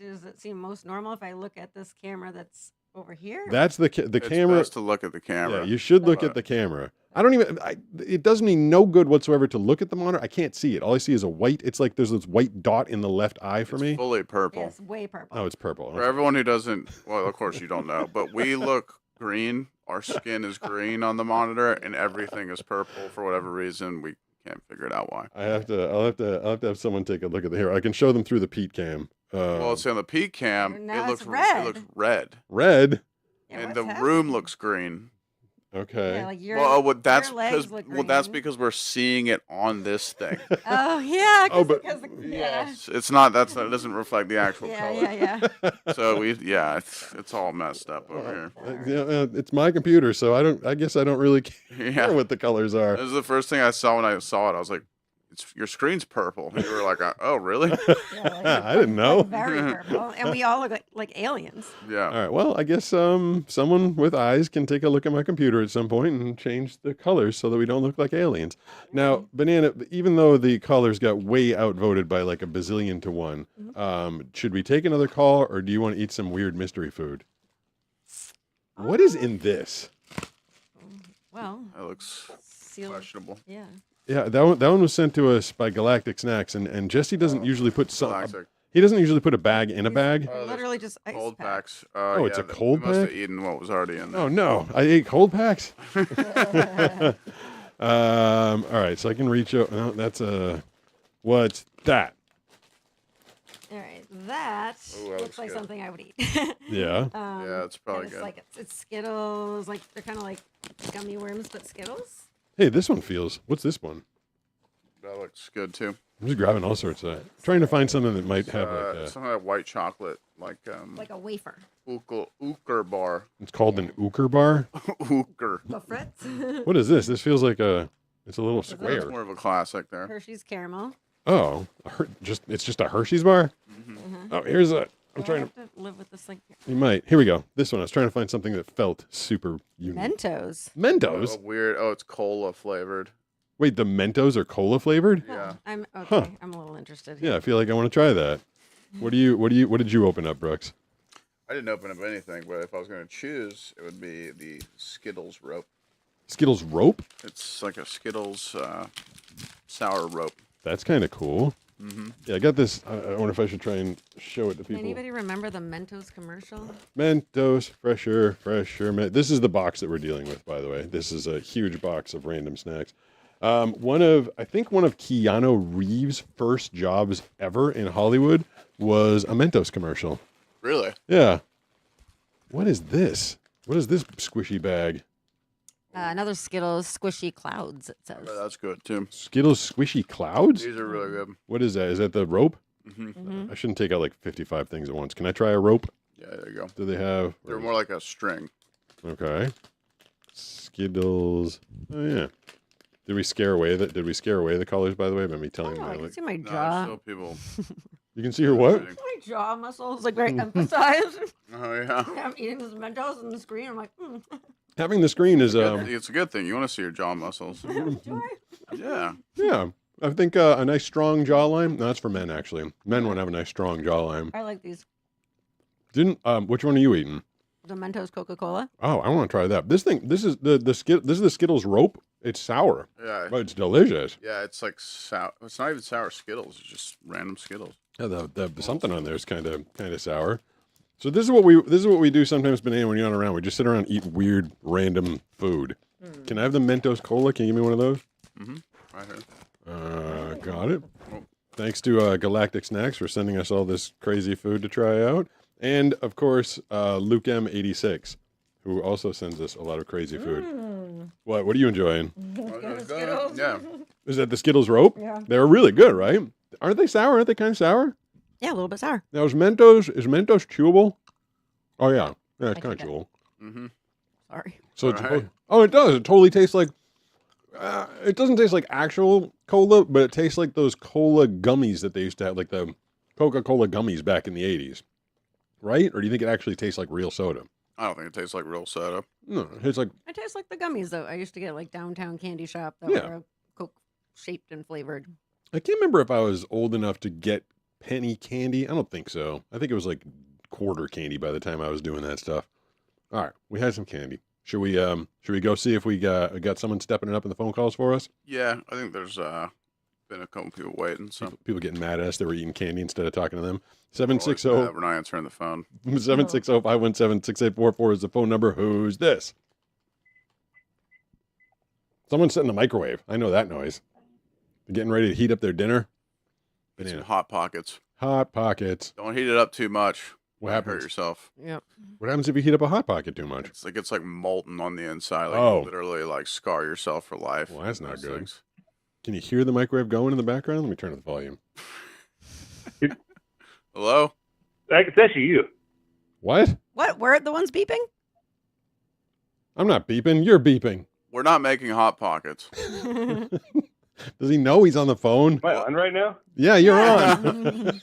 does it seem most normal if I look at this camera that's over here? That's the It's camera. best to look at the camera. Yeah, you should look at the camera. I don't even. It does me no good whatsoever to look at the monitor. I can't see it. All I see is a white. It's like there's this white dot in the left eye for It's me. fully purple. Yeah, it's way purple. Oh, it's purple. For everyone who doesn't, well, of course you don't know, but we look green. Our skin is green on the monitor, and everything is purple for whatever reason. We can't figure it out why. I'll have to have someone take a look at the hair. I can show them through the Pete cam. Well, it's on the P cam. Now It it's looks red. It looks red, red. Yeah, and what's the happening? room looks green. Okay. Yeah, like your, That's your legs because look that's green. because we're seeing it on this thing. Oh yeah. Oh, but- because yeah. It's not. It doesn't reflect the actual Yeah, color. yeah. So it's all messed up over It's my computer, so I guess I don't really care here. Yeah. what the colors are. This is the first thing I saw when I saw it. I was like, your screen's purple. And you were like, oh, really? Yeah, I didn't know. Very purple, and we all look like aliens. Yeah. All right. Well, I guess someone with eyes can take a look at my computer at some point and change the colors so that we don't look like aliens. Now, Banana, even though the colors got way outvoted by like a bazillion to 1, should we take another call, or do you want to eat some weird mystery food? What is in this? Well, That looks sealed. questionable. Yeah. Yeah, that one was sent to us by Galactic Snacks, and Jesse doesn't usually put Galactic. he doesn't usually put a bag in a bag. Oh, there's Literally just ice Cold pack. packs. Oh, it's a cold we must have pack? eaten what was already in there. Oh no, I ate cold packs. All right, so I can reach out. Oh, that's what's that? All right, that Ooh, that looks looks like good. something I would eat. Yeah. Yeah, it's probably and good. it's Skittles, like they're kind of like gummy worms, but Skittles. Hey, this one feels. What's this one? That looks good too. I'm just grabbing all sorts of. Trying to find something that might have like a. Some of that white chocolate, like Like a wafer. Ooker bar. It's called an Ooker bar. Ooker. The Fritz. What is this? This feels like a. It's a little That's square. more of a classic there. Hershey's caramel. Oh, it's just a Hershey's bar. Oh, here's a. I'm Do I trying have to. to live with this thing. You might. Here we go. This one. I was trying to find something that felt super unique. Mentos. Mentos. Weird. Oh, it's cola flavored. Wait, the Mentos are cola flavored? Yeah. I'm okay. Huh. I'm a little interested. Yeah, I feel like I want to try that. What did you open up, Brooks? I didn't open up anything, but if I was going to choose, it would be the Skittles rope. Skittles rope? It's like a Skittles sour rope. That's kind of cool. Yeah, I got this. I wonder if I should try and show it to Can people. anybody remember the Mentos commercial? Mentos, fresher. This is the box that we're dealing with, by the way. This is a huge box of random snacks. I think one of Keanu Reeves' first jobs ever in Hollywood was a Mentos commercial. Really? Yeah. What is this? What is this squishy bag? Another Skittles Squishy Clouds, it says. Oh, that's good too. Skittles squishy clouds? These are really good. What is that? Is that the rope? Mm-hmm. I shouldn't take out like 55 things at once. Can I try a rope? Yeah, there you go. Do they have? They're more like a string. Okay. Skittles. Oh yeah. Did we scare away the colors, by the way, by me telling Oh, them? I can Like, see my No, jaw. still people. you can see her what? My jaw muscles like very emphasized. Oh yeah. I'm eating this Mentos on the screen. I'm like, Having the screen is It's a good thing. You want to see your jaw muscles. do I? Yeah. yeah. I think a nice strong jawline. No, that's for men actually. Men want to have a nice strong jawline. I like these. Which one are you eating? The Mentos Coca-Cola. Oh, I want to try that. This is the Skittles rope. It's sour, Yeah. but it's delicious. Yeah, it's like sour. It's not even sour Skittles. It's just random Skittles. Yeah, the something on there is kind of sour. So this is what we do sometimes, Banana, when you're not around. We just sit around and eat weird random food. Can I have the Mentos Cola? Can you give me one of those? Right here. Got it. Thanks to Galactic Snacks for sending us all this crazy food to try out. And, of course, Luke M86, who also sends us a lot of crazy food. What are you enjoying? Skittles. Yeah. Is that the Skittles rope? Yeah. They're really good, right? Aren't they sour? Aren't they kind of sour? Yeah, a little bit sour. Now, is Mentos chewable? Oh, yeah. Yeah, it's I kind of think chewable. Mm-hmm. Sorry. So it's, Alright. oh, it does. It totally tastes like, it doesn't taste like actual cola, but it tastes like those cola gummies that they used to have, like the Coca-Cola gummies back in the 80s. Right? Or do you think it actually tastes like real soda? I don't think it tastes like real soda. No, it's like, It tastes like the gummies, though. I used to get like downtown candy shop that Yeah. were Coke shaped and flavored. I can't remember if I was old enough to get penny candy. I don't think so. I think it was like quarter candy by the time I was doing that stuff. All right, we had some candy. Should we go see if we got someone stepping it up in the phone calls for us? Yeah, I think there's been a couple people waiting. So People getting mad at us that we're eating candy instead of talking to them. We're 760 not answering the phone. 760-517-6844 is the phone number. Who's this? Someone's setting the microwave. I know that noise. They're getting ready to heat up their dinner. Some Banana. hot pockets. Hot Pockets. Don't heat it up too much. What Might happens? Hurt yourself. Yep. What happens if you heat up a Hot Pocket too much? It's like molten on the inside. Like Oh. you literally like scar yourself for life. Well, that's not Those good. things. Can you hear the microwave going in the background? Let me turn up the volume. Hello? It's actually you. What? What? We're the ones beeping? I'm not beeping. You're beeping. We're not making hot pockets. Does he know he's on the phone? Am I on right now? Yeah, you're on.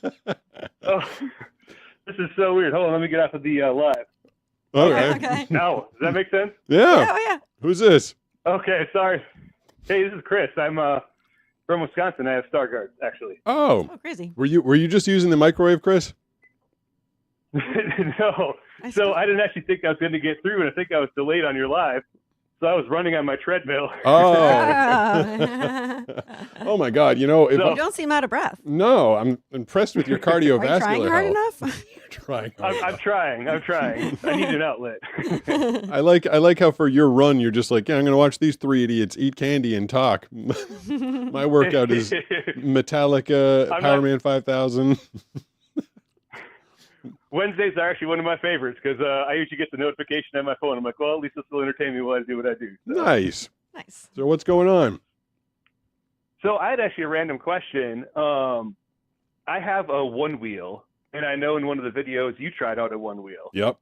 Oh, this is so weird. Hold on, let me get off of the live. Okay. Okay. Now, does that make sense? Yeah. Oh, yeah. Who's this? Okay, sorry. Hey, this is Chris. I'm from Wisconsin. I have Stargard, actually. Oh, Oh, crazy. were you just using the microwave, Chris? No. I So see. I didn't actually think I was going to get through, and I think I was delayed on your live. So I was running on my treadmill. Oh. Oh. Oh my God! You know, if So- You don't seem out of breath. no, I'm impressed with your Are you cardiovascular trying hard health. enough? You're trying. I'm trying. I need an outlet. I like how for your run you're just like, yeah, I'm gonna watch these three idiots eat candy and talk. My workout is Metallica, I'm Power not- Man 5000. Wednesdays are actually one of my favorites because I usually get the notification on my phone. I'm like, well, at least this will entertain me while I do what I do. So. Nice. Nice. So what's going on? So I had actually a random question. I have a one wheel, and I know in one of the videos you tried out a one wheel. Yep.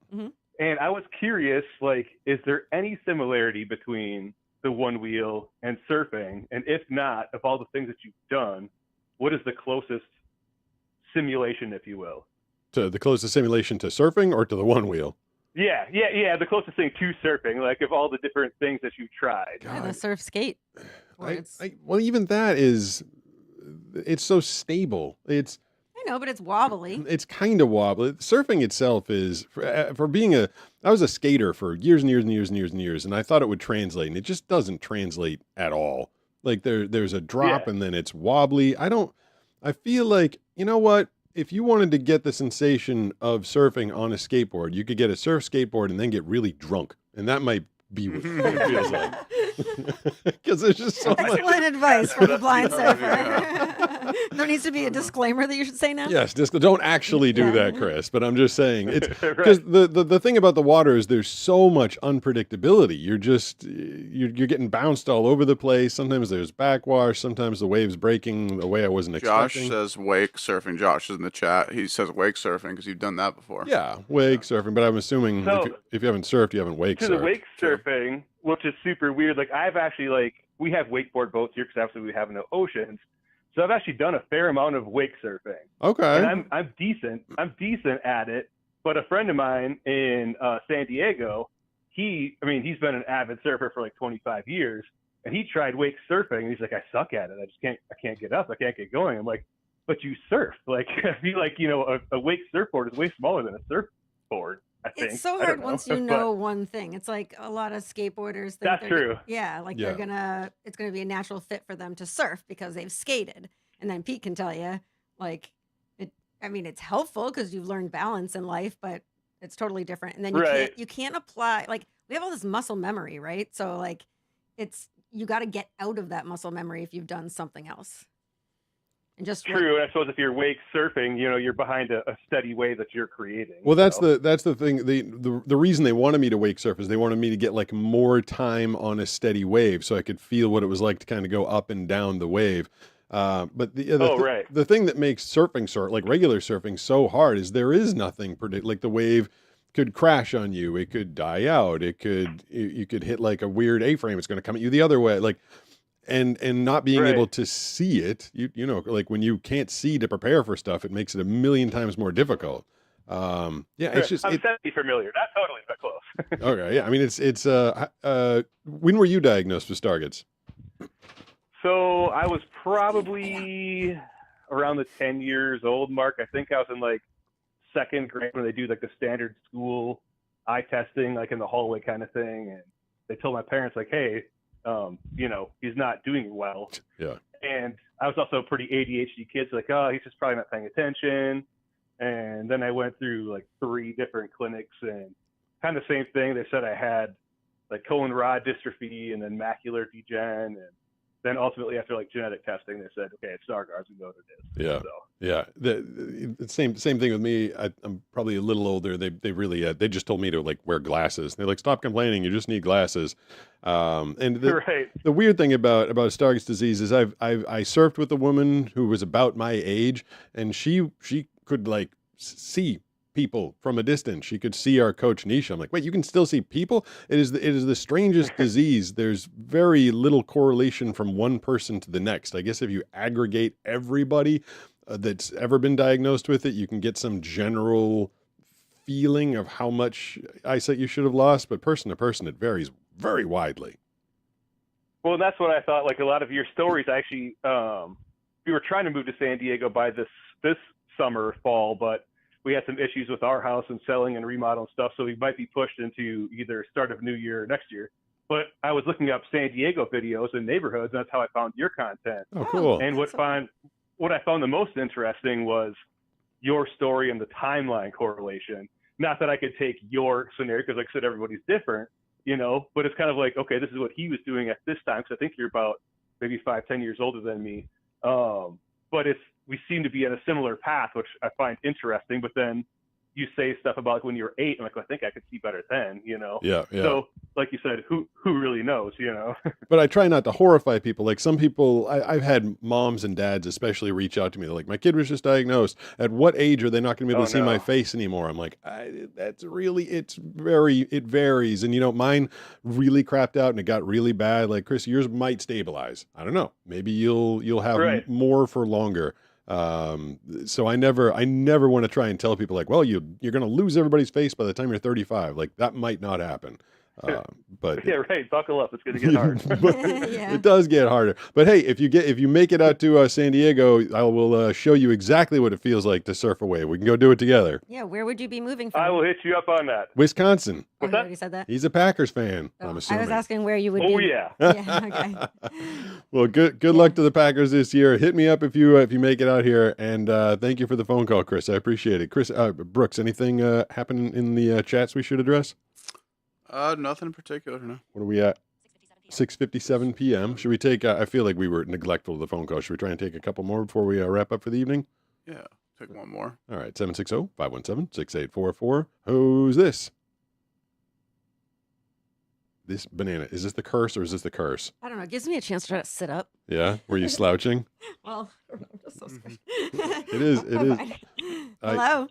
And I was curious, like, is there any similarity between the one wheel and surfing? And if not, of all the things that you've done, what is the closest simulation, if you will? To the closest simulation to surfing or to the one wheel? Yeah, the closest thing to surfing, like of all the different things that you've tried. Yeah, the surf skate. Well, even that is, it's so stable. I know, but it's wobbly. It's kind of wobbly. Surfing itself is for being I was a skater for years and years and years and years and years, and I thought it would translate, and it just doesn't translate at all. Like there's a drop Yeah. and then it's wobbly. I don't I feel like, you know what? If you wanted to get the sensation of surfing on a skateboard, you could get a surf skateboard and then get really drunk. And that might be what it feels like. Because there's just so much. Excellent advice from the blind surfer. Yeah. There needs to be a disclaimer that you should say now. Yes, don't actually do Yeah. that, Chris. But I'm just saying it's Right. because the thing about the water is there's so much unpredictability. You're getting bounced all over the place. Sometimes there's backwash. Sometimes the waves breaking the way I wasn't Josh expecting. says wake surfing. Josh is in the chat. He says wake surfing because you've done that before. Yeah, wake surfing. But I'm assuming So- if you haven't surfed, you haven't wake To surfed. the wake surfing, which is super weird. Like I've actually we have wakeboard boats here because obviously we have no oceans. So I've actually done a fair amount of wake surfing, Okay. and I'm decent. I'm decent at it. But a friend of mine in San Diego, he's been an avid surfer for like 25 years, and he tried wake surfing, and he's like, I suck at it. I can't get up. I can't get going. I'm like, but you surf. Like I feel like a wake surfboard is way smaller than a surfboard. I think. It's so I don't hard know. once you But- know one thing. It's like a lot of skateboarders think That's they're true. Yeah, like Yeah. it's gonna be a natural fit for them to surf because they've skated. And then Pete can tell you, like, it's helpful because you've learned balance in life, but it's totally different. And then Right. you can't apply, like, we have all this muscle memory, right? So like you got to get out of that muscle memory if you've done something else. And just True, and I suppose if you're wake surfing, you're behind a steady wave that you're creating. Well, that's so. the thing. The reason they wanted me to wake surf is they wanted me to get like more time on a steady wave, so I could feel what it was like to kind of go up and down the wave. But Right. the thing that makes surfing like regular surfing so hard is there is nothing like the wave could crash on you, it could die out, you could hit like a weird A-frame, it's going to come at you the other way, like. And not being Right. able to see it, like when you can't see to prepare for stuff, it makes it a million times more difficult. It's just I'm semi-familiar, not totally, but close. okay. Yeah, I mean it's when were you diagnosed with Stargardt's? So I was probably around the 10 years old mark. I think I was in like second grade when they do like the standard school eye testing, like in the hallway kind of thing. And they told my parents like, hey, he's not doing well. Yeah. And I was also a pretty ADHD kid. So like, oh, he's just probably not paying attention. And then I went through like 3 different clinics and kind of same thing. They said I had like Cohen rod dystrophy and then macular degen. And then ultimately after like genetic testing, they said, okay, it's Stargardt's, we know what it is. Yeah. So, Yeah, the same thing with me. I'm probably a little older. They really they just told me to like wear glasses. They're like, stop complaining. You just need glasses. And right. the weird thing about Stargardt's disease is I surfed with a woman who was about my age, and she could like see people from a distance. She could see our coach Nisha. I'm like, wait, you can still see people? It is the strangest disease. There's very little correlation from one person to the next. I guess if you aggregate everybody that's ever been diagnosed with it, you can get some general feeling of how much eyesight you should have lost, but person to person, it varies very widely. Well, that's what I thought. Like a lot of your stories, actually, we were trying to move to San Diego by this summer, fall, but we had some issues with our house and selling and remodel and stuff, so we might be pushed into either start of new year or next year. But I was looking up San Diego videos and neighborhoods, and that's how I found your content. Oh, cool. And what I found the most interesting was your story and the timeline correlation. Not that I could take your scenario, because like I said, everybody's different, but it's kind of like, okay, this is what he was doing at this time. So I think you're about maybe 5-10 years older than me. But we seem to be in a similar path, which I find interesting. But then you say stuff about like when you're 8, and like, I think I could see better then, Yeah. So like you said, who really knows, But I try not to horrify people. Like some people, I've had moms and dads especially reach out to me. They're like, my kid was just diagnosed. At what age are they not going to be able to see my face anymore? I'm like, it varies. And mine really crapped out and it got really bad. Like Chris, yours might stabilize. I don't know. Maybe you'll have Right. more for longer. So I never want to try and tell people like, well, you're going to lose everybody's face by the time you're 35. Like that might not happen. But Yeah, right. Buckle up. It's going to get hard. Yeah. It does get harder. But hey, if you make it out to San Diego, I will show you exactly what it feels like to surf away. We can go do it together. Yeah, where would you be moving from? I will hit you up on that. Wisconsin. Oh, What's you that? already said that? He's a Packers fan. Oh, I'm I assuming. was asking where you would Oh, be. yeah. Yeah, okay. Well, good luck to the Packers this year. Hit me up if you make it out here. And thank you for the phone call, Chris. I appreciate it. Chris, Brooks, anything happen in the chats we should address? Nothing in particular, no. What are we at? 6:57 p.m. Should we take? I feel like we were neglectful of the phone call. Should we try and take a couple more before we wrap up for the evening? Yeah, take one more. All right, 760-517-6844. Who's this? This banana. Is this the curse or is this the curse? I don't know. It gives me a chance to try to sit up. Yeah? Were you slouching? Well, I'm just so scared. It is. It I'm is. fine. Hello.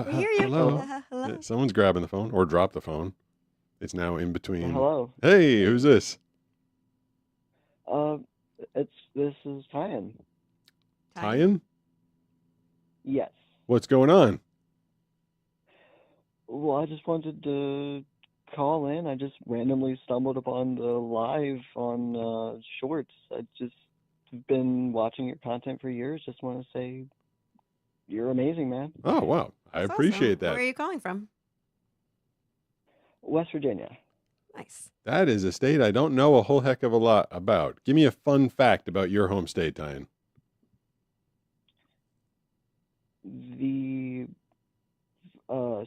We hear you. Hello. Hello. Yeah, someone's grabbing the phone or dropped the phone. It's now in between. Hello. Hey, who's this? This is Tyan. Tyan? Yes. What's going on? Well, I just wanted to call in. I just randomly stumbled upon the live on Shorts. I just been watching your content for years. Just want to say you're amazing, man. Oh, wow. I That's appreciate awesome. Where are that. you calling from? West Virginia. Nice. That is a state I don't know a whole heck of a lot about. Give me a fun fact about your home state, Tyan. The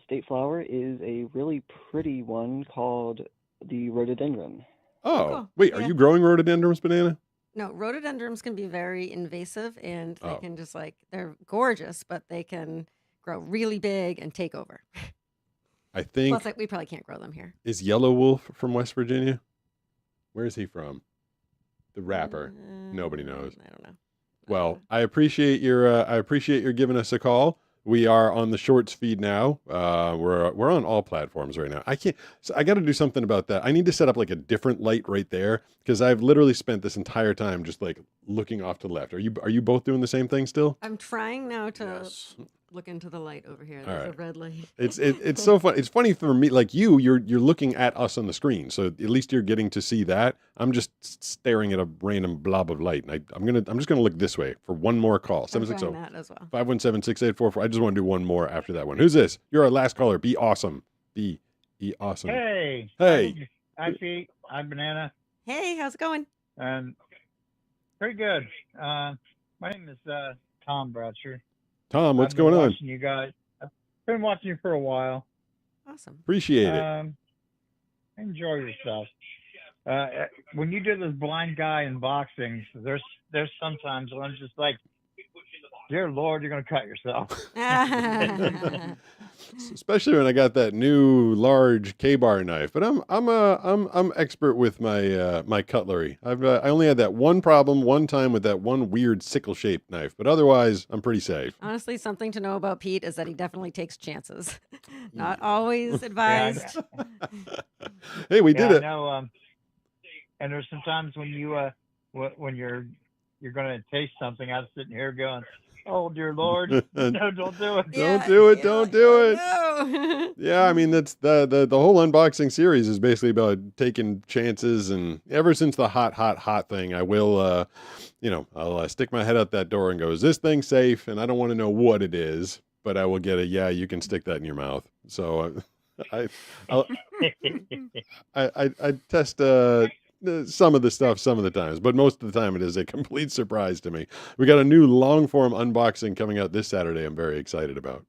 state flower is a really pretty one called the rhododendron. Oh, cool. wait, Yeah. are you growing rhododendrons, banana? No, rhododendrons can be very invasive and they Oh. can just they're gorgeous, but they can grow really big and take over. I think. Plus, we probably can't grow them here. Is Yellow Wolf from West Virginia? Where is he from? The rapper. Nobody knows. I don't know. Well, I appreciate your giving us a call. We are on the Shorts feed now. We're on all platforms right now. I got to do something about that. I need to set up like a different light right there because I've literally spent this entire time just like looking off to the left. Are you both doing the same thing still? I'm trying now to Yes. look into the light over here. All There's a right. red light. It's so fun. It's funny for me, like you're looking at us on the screen, so at least you're getting to see that. I'm just staring at a random blob of light, and I'm just gonna look this way for one more call. I'm trying 760 that as well. 517-6844. I just want to do one more after that one. Who's this? You're our last caller. Be awesome. Be awesome. Hey. Hey. Hi, Pete. I'm Banana. Hey, how's it going? And pretty good. My name is Tom Bratcher. Tom, what's I've been going on? watching you guys. I've been watching you for a while. Awesome. Appreciate it. Enjoy yourself. When you do this blind guy unboxings, there's sometimes when I'm just like, dear Lord, you're gonna cut yourself. Especially when I got that new large K-bar knife. But I'm expert with my my cutlery. I only had that one problem one time with that one weird sickle-shaped knife, but otherwise I'm pretty safe. Honestly, something to know about Pete is that he definitely takes chances. Not always advised. Hey, we did I it. know. And there's sometimes when you when you're gonna taste something, I'm sitting here going, oh dear Lord, no, don't do it. Don't do it. Don't do it. No. Yeah, I mean that's the whole unboxing series is basically about taking chances, and ever since the hot thing, I will, I'll stick my head out that door and go, "Is this thing safe?" And I don't want to know what it is, but I will get a yeah. You can stick that in your mouth. So I test some of the stuff some of the times, but most of the time it is a complete surprise to me. We got a new long form unboxing coming out this Saturday. I'm very excited about.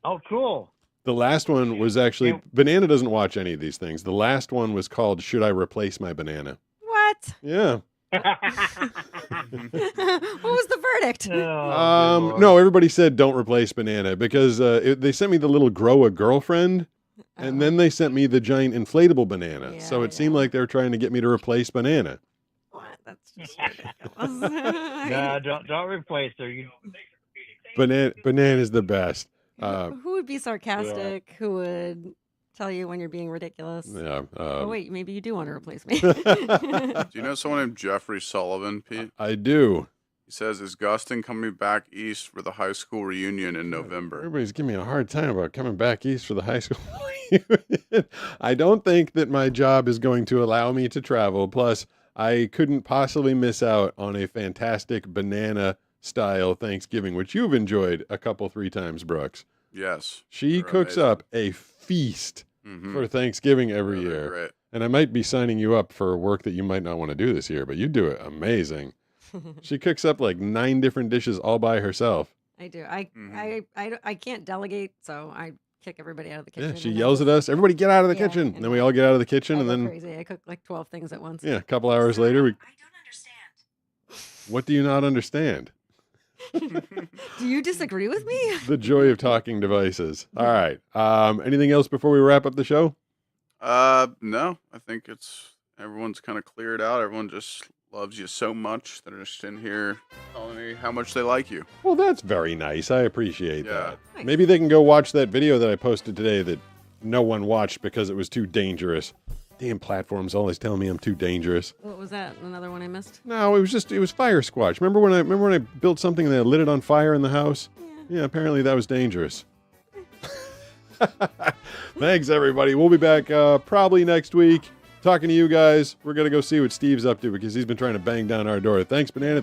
Oh, cool. The last one was actually Banana doesn't watch any of these things. The last one was called "Should I Replace My Banana?" What? Yeah. What was the verdict? No, everybody said don't replace Banana because they sent me the little grow a girlfriend, and then they sent me the giant inflatable banana. Yeah, So it seemed like they were trying to get me to replace Banana. What? That's just ridiculous. No, don't replace her. Banana's the best. Who would be sarcastic? Who would tell you when you're being ridiculous? Yeah. Oh wait, maybe you do want to replace me. Do you know someone named Jeffrey Sullivan, Pete? I do. He says, is Gustin coming back east for the high school reunion in November? Everybody's giving me a hard time about coming back east for the high school reunion. I don't think that my job is going to allow me to travel. Plus, I couldn't possibly miss out on a fantastic banana-style Thanksgiving, which you've enjoyed a couple, 3 times, Brooks. Yes. She they're cooks amazing. up a feast Mhm. for Thanksgiving every Really year. great. And I might be signing you up for work that you might not want to do this year, but you do it amazing. She cooks up like 9 different dishes all by herself. I do. Mhm. I can't delegate, so I kick everybody out of the Yeah, kitchen. she and I yells at just- us, everybody get out of the Yeah, kitchen. And and then we all get out of the kitchen, I and go then, crazy. I cook like 12 things at once. yeah, a couple hours later, we. What do you not understand? Do you disagree with me? The joy of talking devices. All right. Anything else before we wrap up the show? No, I think everyone's kind of cleared out. Everyone just loves you so much. They're just in here telling me how much they like you. Well, that's very nice. I appreciate Yeah. that. Nice. Maybe they can go watch that video that I posted today that no one watched because it was too dangerous. Damn platforms always telling me I'm too dangerous. What was that? Another one I missed? No, it was fire squash. Remember when I built something and I lit it on fire in the house? Yeah, apparently that was dangerous. Thanks, everybody. We'll be back probably next week talking to you guys. We're going to go see what Steve's up to because he's been trying to bang down our door. Thanks, Banana.